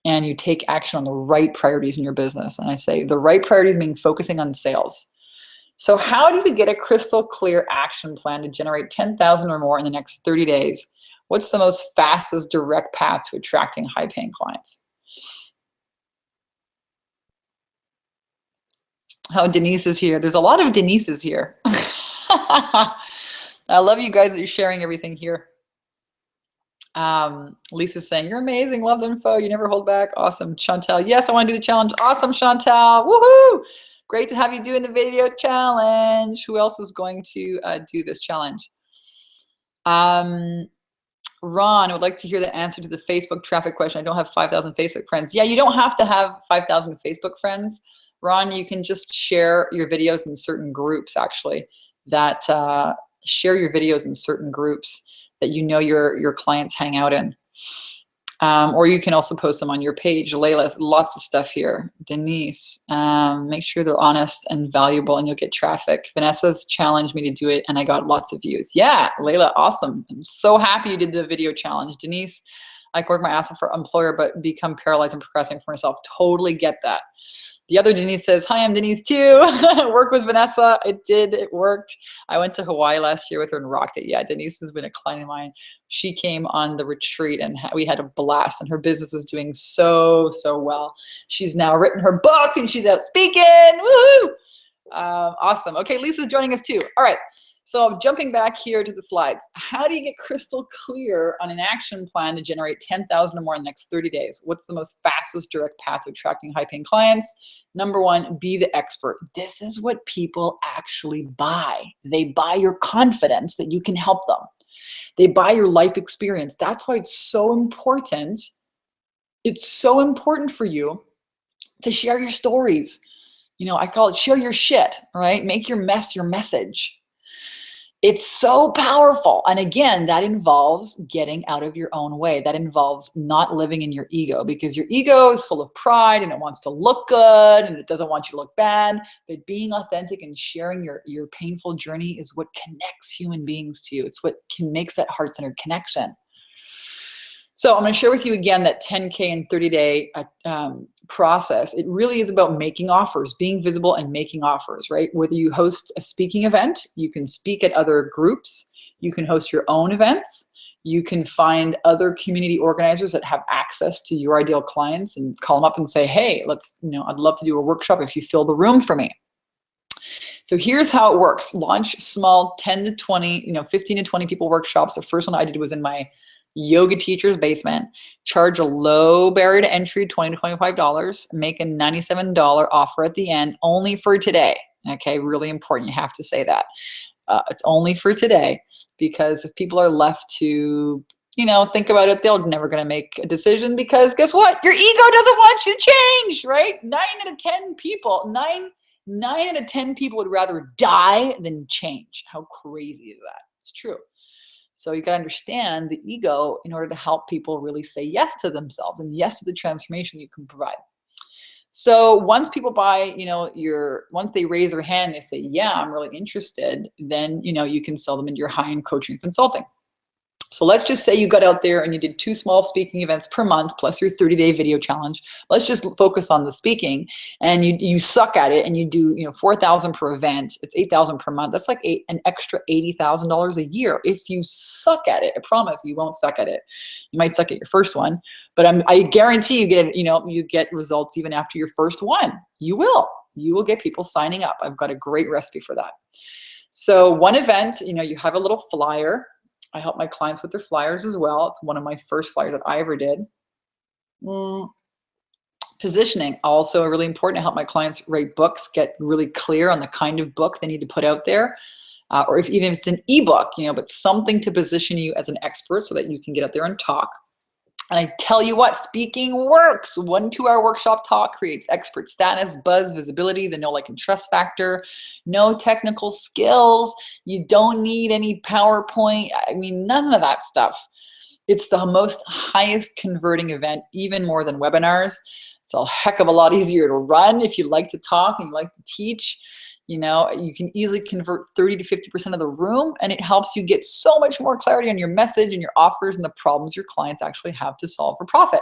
and you take action on the right priorities in your business. And I say the right priorities mean focusing on sales. So how do you get a crystal clear action plan to generate 10,000 or more in the next 30 days? What's the most fastest direct path to attracting high-paying clients? Oh, Denise is here. There's a lot of Denises here. I love you guys that you're sharing everything here. Lisa's saying, you're amazing. Love the info. You never hold back. Awesome. Chantel. Yes, I want to do the challenge. Awesome, Chantel. Woohoo! Great to have you doing the video challenge. Who else is going to do this challenge? Ron, I would like to hear the answer to the Facebook traffic question. I don't have 5,000 Facebook friends. Yeah, you don't have to have 5,000 Facebook friends. Ron, you can just share your videos in certain groups, actually, that share your videos in certain groups that your clients hang out in. Or you can also post them on your page. Layla has lots of stuff here. Denise, make sure they're honest and valuable and you'll get traffic. Vanessa's challenged me to do it and I got lots of views. Yeah, Layla, awesome. I'm so happy you did the video challenge. Denise, I can work my ass off for employer, but become paralyzed and procrastinating for myself. Totally get that. The other Denise says, hi, I'm Denise too. Work with Vanessa. It worked. I went to Hawaii last year with her and rocked it. Yeah, Denise has been a client of mine. She came on the retreat and we had a blast and her business is doing so well. She's now written her book and she's out speaking. Woohoo! Awesome. Okay, Lisa's joining us too. All right. So jumping back here to the slides, how do you get crystal clear on an action plan to generate 10,000 or more in the next 30 days? What's the most fastest direct path to attracting high paying clients? Number one, be the expert. This is what people actually buy. They buy your confidence that you can help them. They buy your life experience. That's why it's so important. It's so important for you to share your stories. You know, I call it share your shit, right? Make your mess your message. It's so powerful. And again, that involves getting out of your own way. That involves not living in your ego, because your ego is full of pride and it wants to look good and it doesn't want you to look bad. But being authentic and sharing your painful journey is what connects human beings to you. It's what makes that heart-centered connection. So I'm going to share with you again that 10K and 30-day process. It really is about making offers, being visible and making offers, right? Whether you host a speaking event, you can speak at other groups, you can host your own events, you can find other community organizers that have access to your ideal clients and call them up and say, hey, I'd love to do a workshop if you fill the room for me. So here's how it works. Launch small 10 to 20, 15 to 20 people workshops. The first one I did was in my yoga teacher's basement. Charge a low barrier to entry, $20 to $25. Make a $97 offer at the end, only for today. Okay, really important. You have to say that. It's only for today, because if people are left to, think about it, they're never going to make a decision, because guess what? Your ego doesn't want you to change, right? 9 out of 10 people would rather die than change. How crazy is that? It's true. So you got to understand the ego in order to help people really say yes to themselves and yes to the transformation you can provide. So once people buy, once they raise their hand, they say, yeah, I'm really interested, then, you can sell them into your high-end coaching consulting. So let's just say you got out there and you did 2 small speaking events per month plus your 30-day video challenge. Let's just focus on the speaking, and you suck at it and you do, $4,000 per event. It's $8,000 per month. That's like an extra $80,000 a year. If you suck at it, I promise you won't suck at it. You might suck at your first one, but I guarantee you get results even after your first one. You will get people signing up. I've got a great recipe for that. So one event, you have a little flyer. I help my clients with their flyers as well. It's one of my first flyers that I ever did. Positioning, also really important. I help my clients write books, get really clear on the kind of book they need to put out there. Or even if it's an ebook, but something to position you as an expert so that you can get out there and talk. And I tell you what, speaking works. 1 2-hour workshop talk creates expert status, buzz, visibility, the know, like, and trust factor. No technical skills. You don't need any PowerPoint. None of that stuff. It's the most highest converting event, even more than webinars. It's a heck of a lot easier to run if you like to talk and you like to teach. You can easily convert 30 to 50% of the room, and it helps you get so much more clarity on your message and your offers and the problems your clients actually have to solve for profit.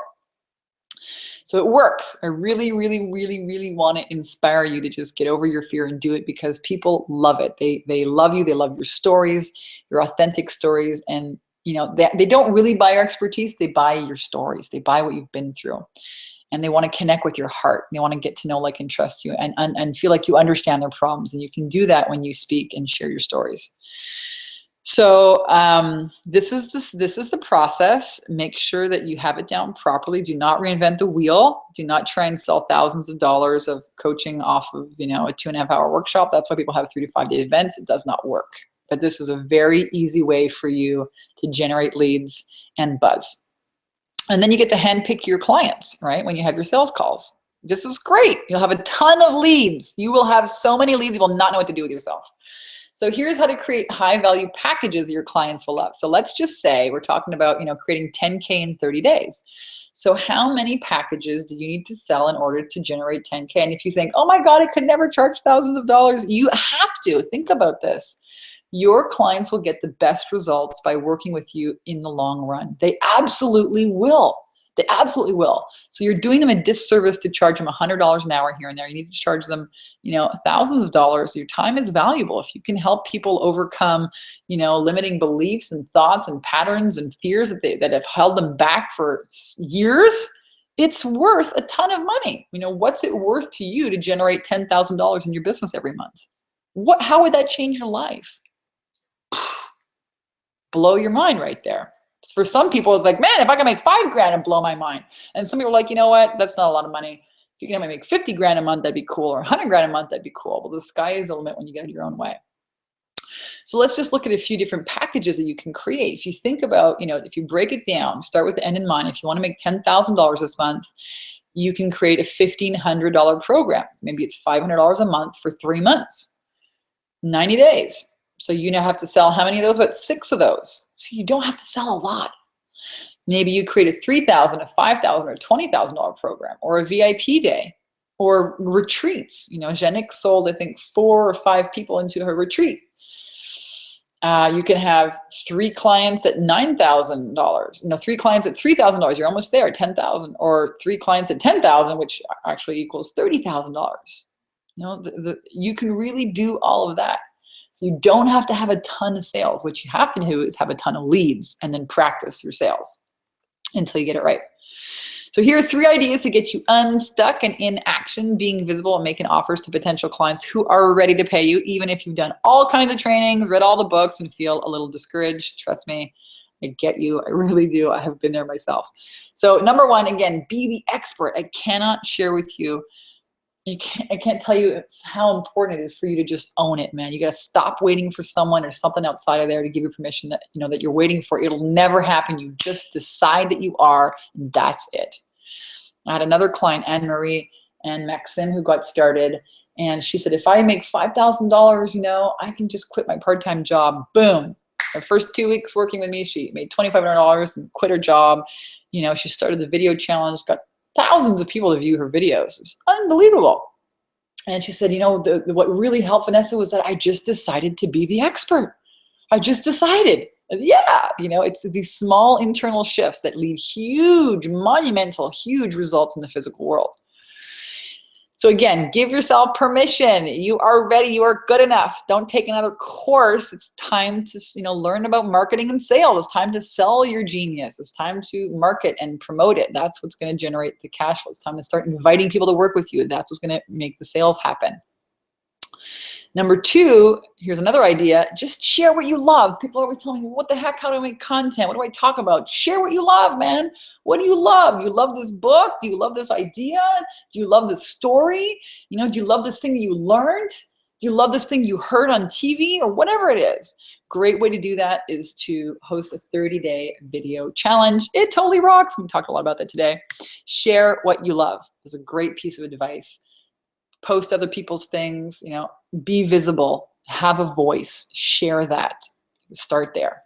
So it works. I really, really, really, really want to inspire you to just get over your fear and do it, because people love it. They love you. They love your stories, your authentic stories. And, they don't really buy your expertise. They buy your stories. They buy what you've been through. And they want to connect with your heart. They want to get to know, like, and trust you, and feel like you understand their problems. And you can do that when you speak and share your stories. So this is the process. Make sure that you have it down properly. Do not reinvent the wheel. Do not try and sell thousands of dollars of coaching off of a 2.5-hour workshop. That's why people have 3 to 5 day events. It does not work. But this is a very easy way for you to generate leads and buzz. And then you get to handpick your clients, right? When you have your sales calls. This is great. You'll have a ton of leads. You will have so many leads, you will not know what to do with yourself. So here's how to create high value packages your clients will love. So let's just say we're talking about, creating 10K in 30 days. So how many packages do you need to sell in order to generate 10K? And if you think, oh my God, I could never charge thousands of dollars, you have to think about this. Your clients will get the best results by working with you in the long run. They absolutely will. They absolutely will. So you're doing them a disservice to charge them $100 an hour here and there. You need to charge them, thousands of dollars. Your time is valuable. If you can help people overcome, limiting beliefs and thoughts and patterns and fears that have held them back for years, it's worth a ton of money. What's it worth to you to generate $10,000 in your business every month? How would that change your life? blow your mind right there. For some people, it's like, man, if I can make 5 grand and blow my mind. And some people are like, you know what? That's not a lot of money. If you can make 50 grand a month, that'd be cool. Or 100 grand a month, that'd be cool. Well, the sky is the limit when you get it your own way. So let's just look at a few different packages that you can create. If you think about, if you break it down, start with the end in mind. If you want to make $10,000 this month, you can create a $1,500 program. Maybe it's $500 a month for 3 months, 90 days. So you now have to sell how many of those? About 6 of those. So you don't have to sell a lot. Maybe you create a $3,000, a $5,000, or a $20,000 program, or a VIP day, or retreats. Jenik sold, I think, 4 or 5 people into her retreat. You can have 3 clients at $9,000. 3 clients at $3,000. You're almost there, 10,000, or 3 clients at 10,000, which actually equals $30,000. You can really do all of that. So you don't have to have a ton of sales. What you have to do is have a ton of leads and then practice your sales until you get it right. So here are 3 ideas to get you unstuck and in action, being visible and making offers to potential clients who are ready to pay you, even if you've done all kinds of trainings, read all the books, and feel a little discouraged. Trust me, I get you. I really do. I have been there myself. So number 1, again, be the expert. I cannot share with you. I can't tell you how important it is for you to just own it, man. You got to stop waiting for someone or something outside of there to give you permission that, that you're waiting for. It'll never happen. You just decide that you are, and that's it. I had another client, Anne-Marie and Maxim, who got started, and she said, if I make $5,000, I can just quit my part-time job. Boom. Her first 2 weeks working with me, she made $2,500 and quit her job. She started the video challenge, got thousands of people to view her videos. It was unbelievable. And she said, what really helped Vanessa was that I just decided to be the expert. I just decided. Yeah, it's these small internal shifts that lead huge, monumental, huge results in the physical world. So again, give yourself permission. You are ready. You are good enough. Don't take another course. It's time to, learn about marketing and sales. It's time to sell your genius. It's time to market and promote it. That's what's going to generate the cash flow. It's time to start inviting people to work with you. That's what's going to make the sales happen. Number 2, here's another idea. Just share what you love. People are always telling me, what the heck? How do I make content? What do I talk about? Share what you love, man. What do you love? You love this book? Do you love this idea? Do you love this story? Do you love this thing that you learned? Do you love this thing you heard on TV or whatever it is? Great way to do that is to host a 30-day video challenge. It totally rocks. We talked a lot about that today. Share what you love. It's a great piece of advice. Post other people's things, be visible, have a voice, share that, start there.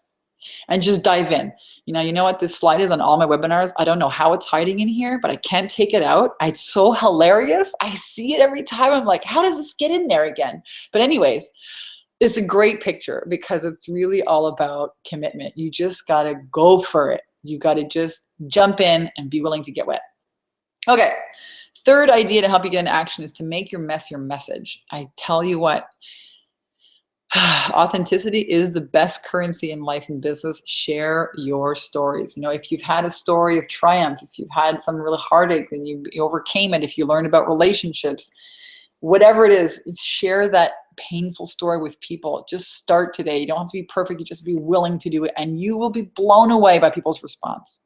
And just dive in. You know what this slide is on all my webinars? I don't know how it's hiding in here, but I can't take it out. It's so hilarious. I see it every time. I'm like, how does this get in there again? But anyways, it's a great picture because it's really all about commitment. You just got to go for it. You got to just jump in and be willing to get wet. Okay. 3rd idea to help you get into action is to make your mess your message. I tell you what, authenticity is the best currency in life and business. Share your stories. If you've had a story of triumph, if you've had some real heartache and you overcame it, if you learned about relationships, whatever it is, share that painful story with people. Just start today. You don't have to be perfect. You just be willing to do it, and you will be blown away by people's response.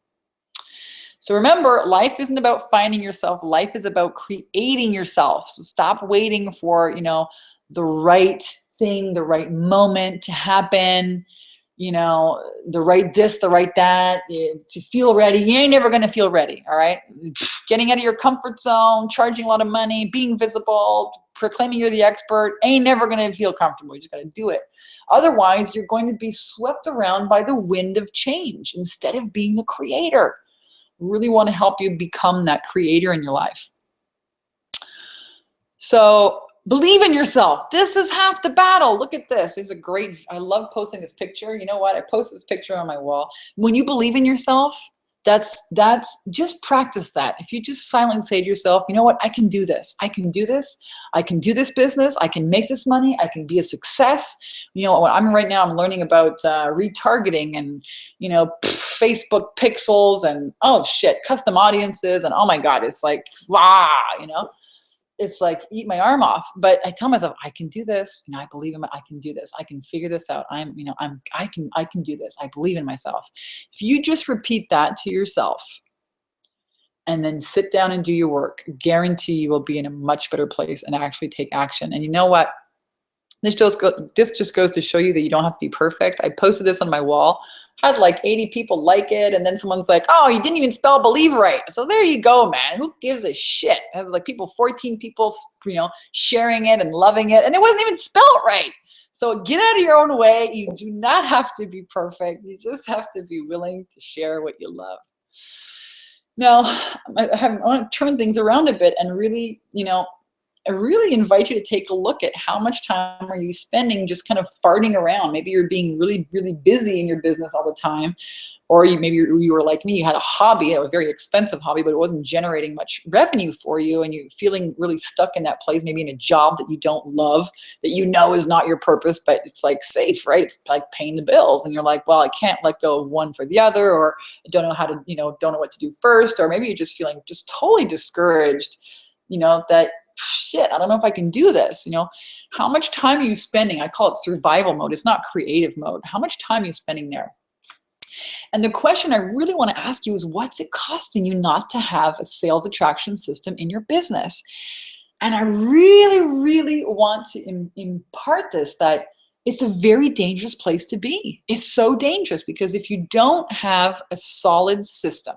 So remember, life isn't about finding yourself. Life is about creating yourself. So stop waiting for, the right thing, the right moment to happen, the right this, the right that, to feel ready. You ain't never going to feel ready, all right? Getting out of your comfort zone, charging a lot of money, being visible, proclaiming you're the expert, ain't never going to feel comfortable. You just got to do it. Otherwise, you're going to be swept around by the wind of change instead of being a creator. Really want to help you become that creator in your life. So believe in yourself. This is half the battle. Look at this. It's a great, I love posting this picture. You know what? I post this picture on my wall. When you believe in yourself, that's just practice that. If you just silently say to yourself, you know what? I can do this. I can do this. I can do this business. I can make this money. I can be a success. I'm right now, I'm learning about retargeting and, Facebook pixels and, oh shit, custom audiences. And oh my God, it's like, wow, it's like eat my arm off. But I tell myself, I can do this. I believe in I can do this. I can figure this out. I can do this. I believe in myself. If you just repeat that to yourself and then sit down and do your work, guarantee you will be in a much better place and actually take action. And you know what? This just goes to show you that you don't have to be perfect. I posted this on my wall. Had like 80 people like it, and then someone's like, oh, you didn't even spell believe right. So there you go, man. Who gives a shit? It has like 14 people, sharing it and loving it, and it wasn't even spelled right. So get out of your own way. You do not have to be perfect. You just have to be willing to share what you love. Now, I want to turn things around a bit and really, I really invite you to take a look at how much time are you spending just kind of farting around. Maybe you're being really, really busy in your business all the time. Or maybe you were like me, you had a hobby, a very expensive hobby, but it wasn't generating much revenue for you. And you're feeling really stuck in that place, maybe in a job that you don't love, that is not your purpose, but it's like safe, right? It's like paying the bills. And you're like, well, I can't let go of one for the other, or I don't know how to, don't know what to do first. Or maybe you're just feeling just totally discouraged, that shit, I don't know if I can do this. How much time are you spending? I call it survival mode. It's not creative mode. How much time are you spending there? And the question I really want to ask you is, what's it costing you not to have a sales attraction system in your business? And I really, really want to impart this, that it's a very dangerous place to be. It's so dangerous because if you don't have a solid system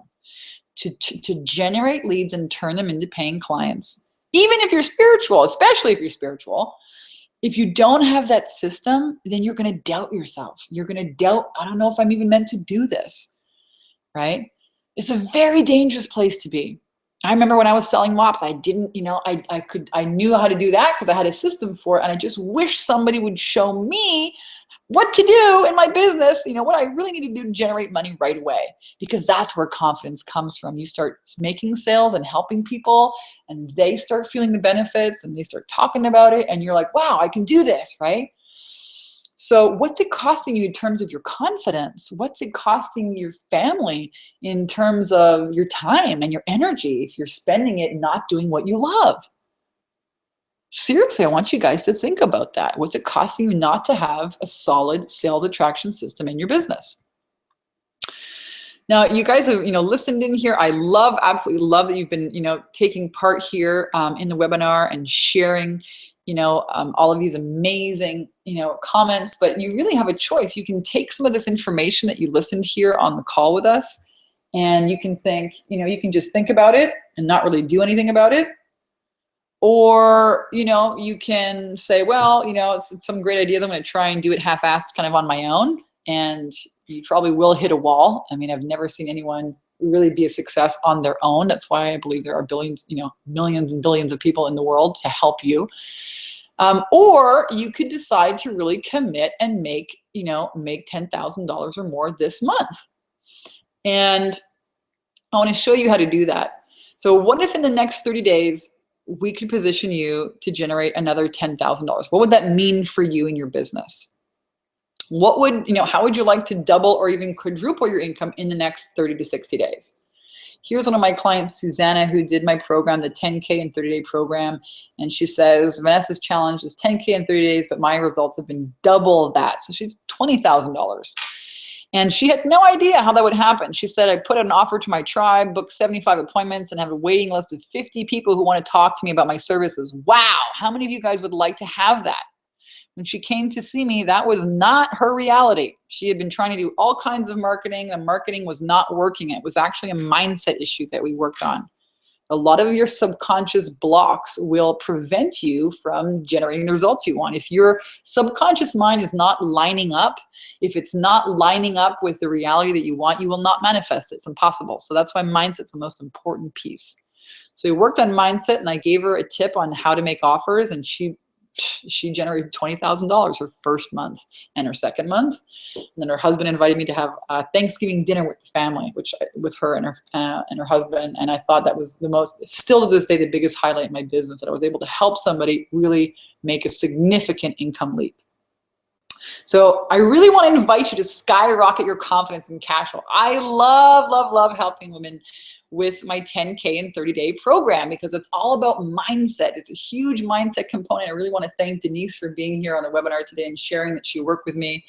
to generate leads and turn them into paying clients, even if you're spiritual, especially if you're spiritual, if you don't have that system, then you're going to doubt yourself. You're going to doubt, I don't know if I'm even meant to do this, right? It's a very dangerous place to be. I remember when I was selling mops, I didn't, I knew how to do that because I had a system for it. And I just wish somebody would show me what to do in my business, what I really need to do to generate money right away, because that's where confidence comes from. You start making sales and helping people, and they start feeling the benefits and they start talking about it, and you're like, wow, I can do this, right? So what's it costing you in terms of your confidence? What's it costing your family in terms of your time and your energy if you're spending it not doing what you love? Seriously, I want you guys to think about that. What's it costing you not to have a solid sales attraction system in your business? Now, you guys have, listened in here. I absolutely love that you've been, taking part here in the webinar and sharing, all of these amazing, comments. But you really have a choice. You can take some of this information that you listened here on the call with us, and you can think, you can just think about it and not really do anything about it. Or, you can say, well, it's some great ideas. I'm going to try and do it half-assed kind of on my own. And you probably will hit a wall. I mean, I've never seen anyone really be a success on their own. That's why I believe there are billions, millions and billions of people in the world to help you. Or you could decide to really commit and make $10,000 or more this month. And I want to show you how to do that. So what if in the next 30 days, we could position you to generate another $10,000? What would that mean for you in your business? What would, how would you like to double or even quadruple your income in the next 30 to 60 days? Here's one of my clients, Susanna, who did my program, the 10K in 30-day program. And she says, Vanessa's challenge is 10K in 30 days, but my results have been double that. So she's $20,000. And she had no idea how that would happen. She said, I put out an offer to my tribe, booked 75 appointments, and have a waiting list of 50 people who want to talk to me about my services. Wow, how many of you guys would like to have that? When she came to see me, that was not her reality. She had been trying to do all kinds of marketing, and marketing was not working. It was actually a mindset issue that we worked on. A lot of your subconscious blocks will prevent you from generating the results you want. If your subconscious mind is not lining up, if it's not lining up with the reality that you want, you will not manifest it. It's impossible. So that's why mindset's the most important piece. So we worked on mindset, and I gave her a tip on how to make offers, and she generated $20,000 her first month and her second month. And then her husband invited me to have a Thanksgiving dinner with the family, with her and her husband. And I thought that was still to this day, the biggest highlight in my business, that I was able to help somebody really make a significant income leap. So I really want to invite you to skyrocket your confidence and cash flow. I love, love, love helping women with my 10K and 30-day program because it's all about mindset. It's a huge mindset component. I really want to thank Denise for being here on the webinar today and sharing that she worked with me.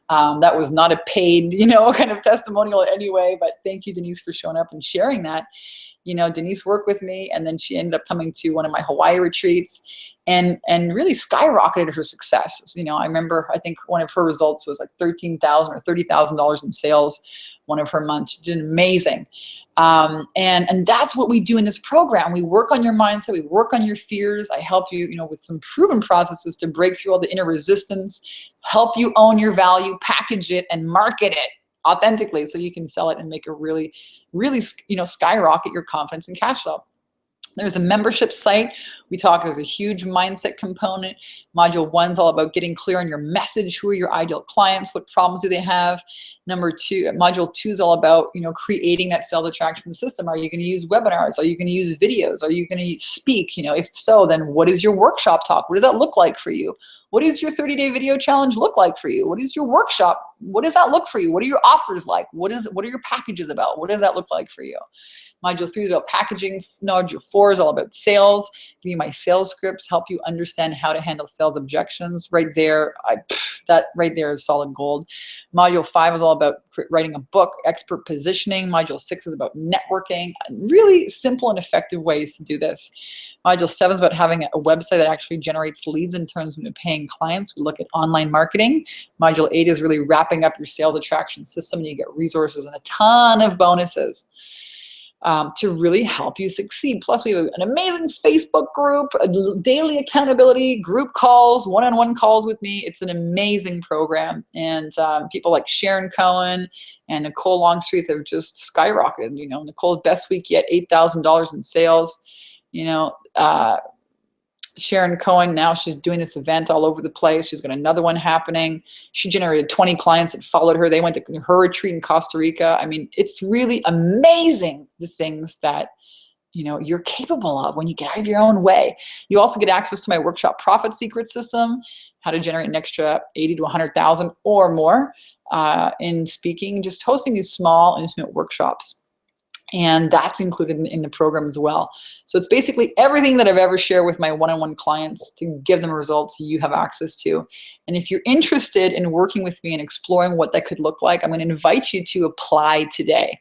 That was not a paid, kind of testimonial anyway, but thank you, Denise, for showing up and sharing that. Denise worked with me, and then she ended up coming to one of my Hawaii retreats and really skyrocketed her success. I remember, I think one of her results was like $13,000 or $30,000 in sales one of her months. She did amazing. And that's what we do in this program. We work on your mindset. We work on your fears. I help you, with some proven processes to break through all the inner resistance, help you own your value, package it, and market it authentically so you can sell it and make it really, really, skyrocket your confidence and cash flow. There's a membership site. There's a huge mindset component. Module 1 is all about getting clear on your message. Who are your ideal clients? What problems do they have? Module 2 is all about, creating that sales attraction system. Are you going to use webinars? Are you going to use videos? Are you going to speak? If so, then what is your workshop talk? What does that look like for you? What does your 30-day video challenge look like for you? What is your workshop? What does that look for you? What are your offers like? What are your packages about? What does that look like for you? Module 3 is about packaging. Module 4 is all about sales. Give you my sales scripts, help you understand how to handle sales objections. Right there, that right there is solid gold. Module 5 is all about writing a book, expert positioning. Module 6 is about networking. Really simple and effective ways to do this. Module 7 is about having a website that actually generates leads in terms of paying clients. We look at online marketing. Module 8 is really wrapping up your sales attraction system, and you get resources and a ton of bonuses to really help you succeed. Plus, we have an amazing Facebook group, daily accountability, group calls, one-on-one calls with me. It's an amazing program. And people like Sharon Cohen and Nicole Longstreet have just skyrocketed. Nicole's best week yet, $8,000 in sales. Sharon Cohen, now she's doing this event all over the place. She's got another one happening. She generated 20 clients that followed her. They went to her retreat in Costa Rica. I mean, it's really amazing the things that you're capable of when you get out of your own way. You also get access to my workshop Profit Secret System, how to generate an extra 80 to 100,000 or more in speaking, just hosting these small, intimate workshops. And that's included in the program as well. So it's basically everything that I've ever shared with my one-on-one clients to give them results you have access to. And if you're interested in working with me and exploring what that could look like, I'm going to invite you to apply today.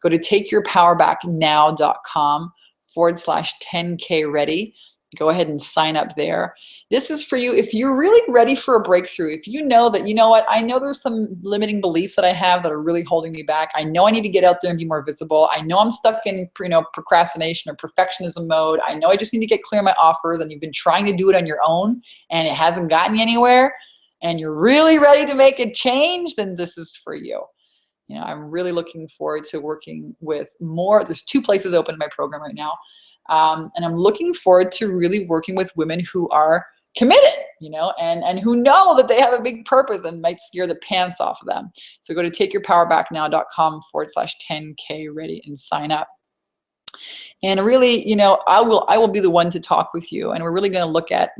Go to takeyourpowerbacknow.com/10K ready. Go ahead and sign up there. This is for you if you're really ready for a breakthrough. If you know that, I know there's some limiting beliefs that I have that are really holding me back. I know I need to get out there and be more visible. I know I'm stuck in, procrastination or perfectionism mode. I know I just need to get clear on my offers, and you've been trying to do it on your own and it hasn't gotten you anywhere, and you're really ready to make a change, then this is for you. I'm really looking forward to working with more. There's 2 places open in my program right now. And I'm looking forward to really working with women who are committed, and who know that they have a big purpose and might scare the pants off of them. So go to takeyourpowerbacknow.com/10K ready and sign up. And really, I will be the one to talk with you, and we're really going to look at,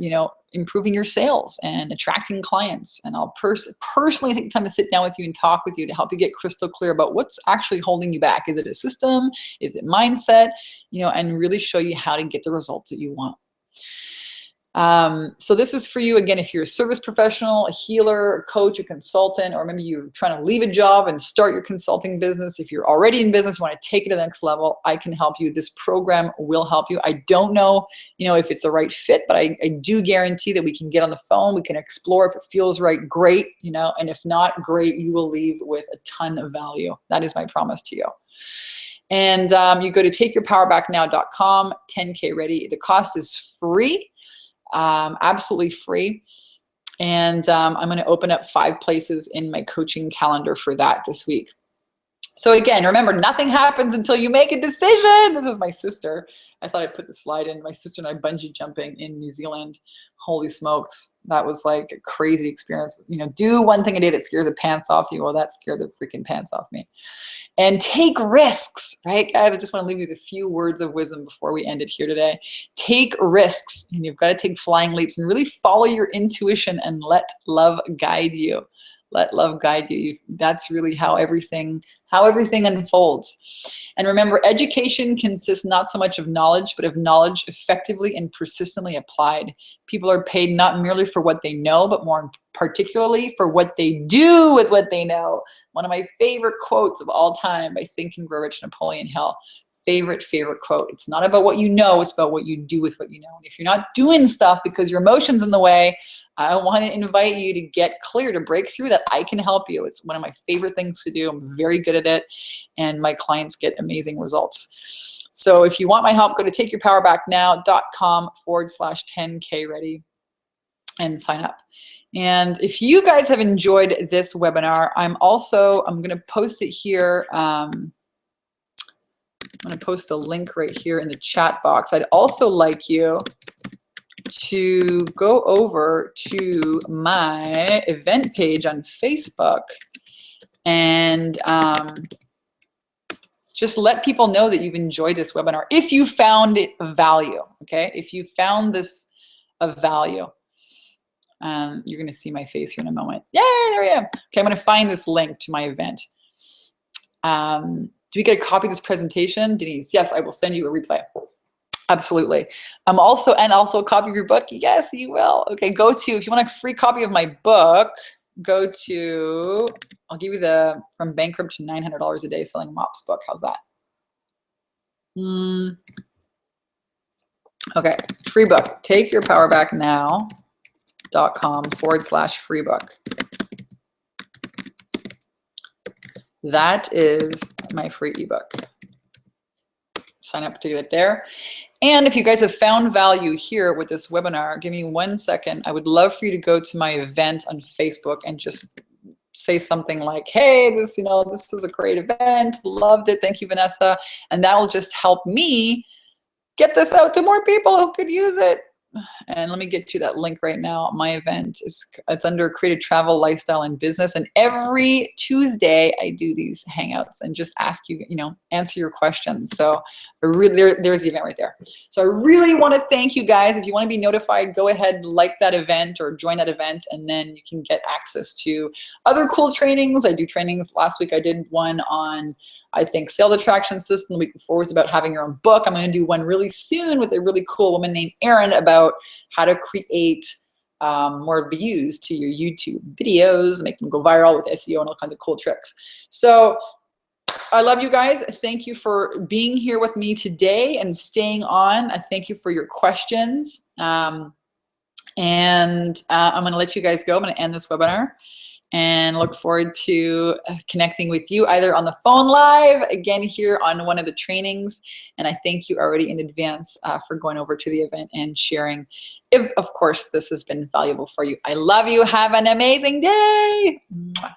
improving your sales and attracting clients. And I'll personally take time to sit down with you and talk with you to help you get crystal clear about what's actually holding you back. Is it a system? Is it mindset? And really show you how to get the results that you want. So this is for you, again, if you're a service professional, a healer, a coach, a consultant, or maybe you're trying to leave a job and start your consulting business. If you're already in business, you want to take it to the next level, I can help you. This program will help you. I don't know, if it's the right fit, but I do guarantee that we can get on the phone. We can explore. If it feels right, great, and if not, great, you will leave with a ton of value. That is my promise to you. And you go to takeyourpowerbacknow.com, 10K ready. The cost is free. Absolutely free. And I'm going to open up 5 places in my coaching calendar for that this week. So again, remember, nothing happens until you make a decision. This is my sister. I thought I'd put the slide in. My sister and I bungee jumping in New Zealand. Holy smokes. That was like a crazy experience. You know, do one thing a day that scares the pants off you. Well, that scared the freaking pants off me. And take risks, right, guys? I just want to leave you with a few words of wisdom before we end it here today. Take risks, and you've got to take flying leaps and really follow your intuition and let love guide you. Let love guide you. That's really how everything unfolds. And remember, education consists not so much of knowledge, but of knowledge effectively and persistently applied. People are paid not merely for what they know, but more particularly for what they do with what they know. One of my favorite quotes of all time by Think and Grow Rich, Napoleon Hill. Favorite quote. It's not about what you know, it's about what you do with what you know. And if you're not doing stuff because your emotion's in the way, I want to invite you to get clear, to break through that. I can help you. It's one of my favorite things to do. I'm very good at it, and my clients get amazing results. So if you want my help, go to takeyourpowerbacknow.com/10K ready and sign up. And if you guys have enjoyed this webinar, I'm going to post it here. I'm going to post the link right here in the chat box. I'd also like you to go over to my event page on Facebook and just let people know that you've enjoyed this webinar. If you found it of value, okay? If you found this of value, you're gonna see my face here in a moment. Yay, there I am. Okay, I'm gonna find this link to my event. Do we get a copy of this presentation, Denise? Yes, I will send you a replay. Absolutely. Also a copy of your book. Yes, you will. Okay, if you want a free copy of my book, go to, I'll give you the From Bankrupt to $900 a Day Selling Mops book. How's that? Okay, free book. takeyourpowerbacknow.com/free book. That is my free ebook. Sign up to get it there. And if you guys have found value here with this webinar, give me 1 second. I would love for you to go to my event on Facebook and just say something like, hey, this is a great event. Loved it. Thank you, Vanessa. And that will just help me get this out to more people who could use it. And let me get you that link right now. My event it's under Creative Travel, Lifestyle, and Business. And every Tuesday I do these hangouts and just ask you, answer your questions. So there's the event right there. So I really want to thank you guys. If you want to be notified, go ahead and like that event or join that event, and then you can get access to other cool trainings. I do trainings. Last week I did one on, I think, sales attraction system. The week before was about having your own book. I'm going to do one really soon with a really cool woman named Erin about how to create more views to your YouTube videos, make them go viral with SEO and all kinds of cool tricks. So I love you guys. Thank you for being here with me today and staying on. I thank you for your questions. I'm going to let you guys go. I'm going to end this webinar and look forward to connecting with you either on the phone live, again here on one of the trainings. And I thank you already in advance for going over to the event and sharing, if of course this has been valuable for you. I love you. Have an amazing day. Mwah.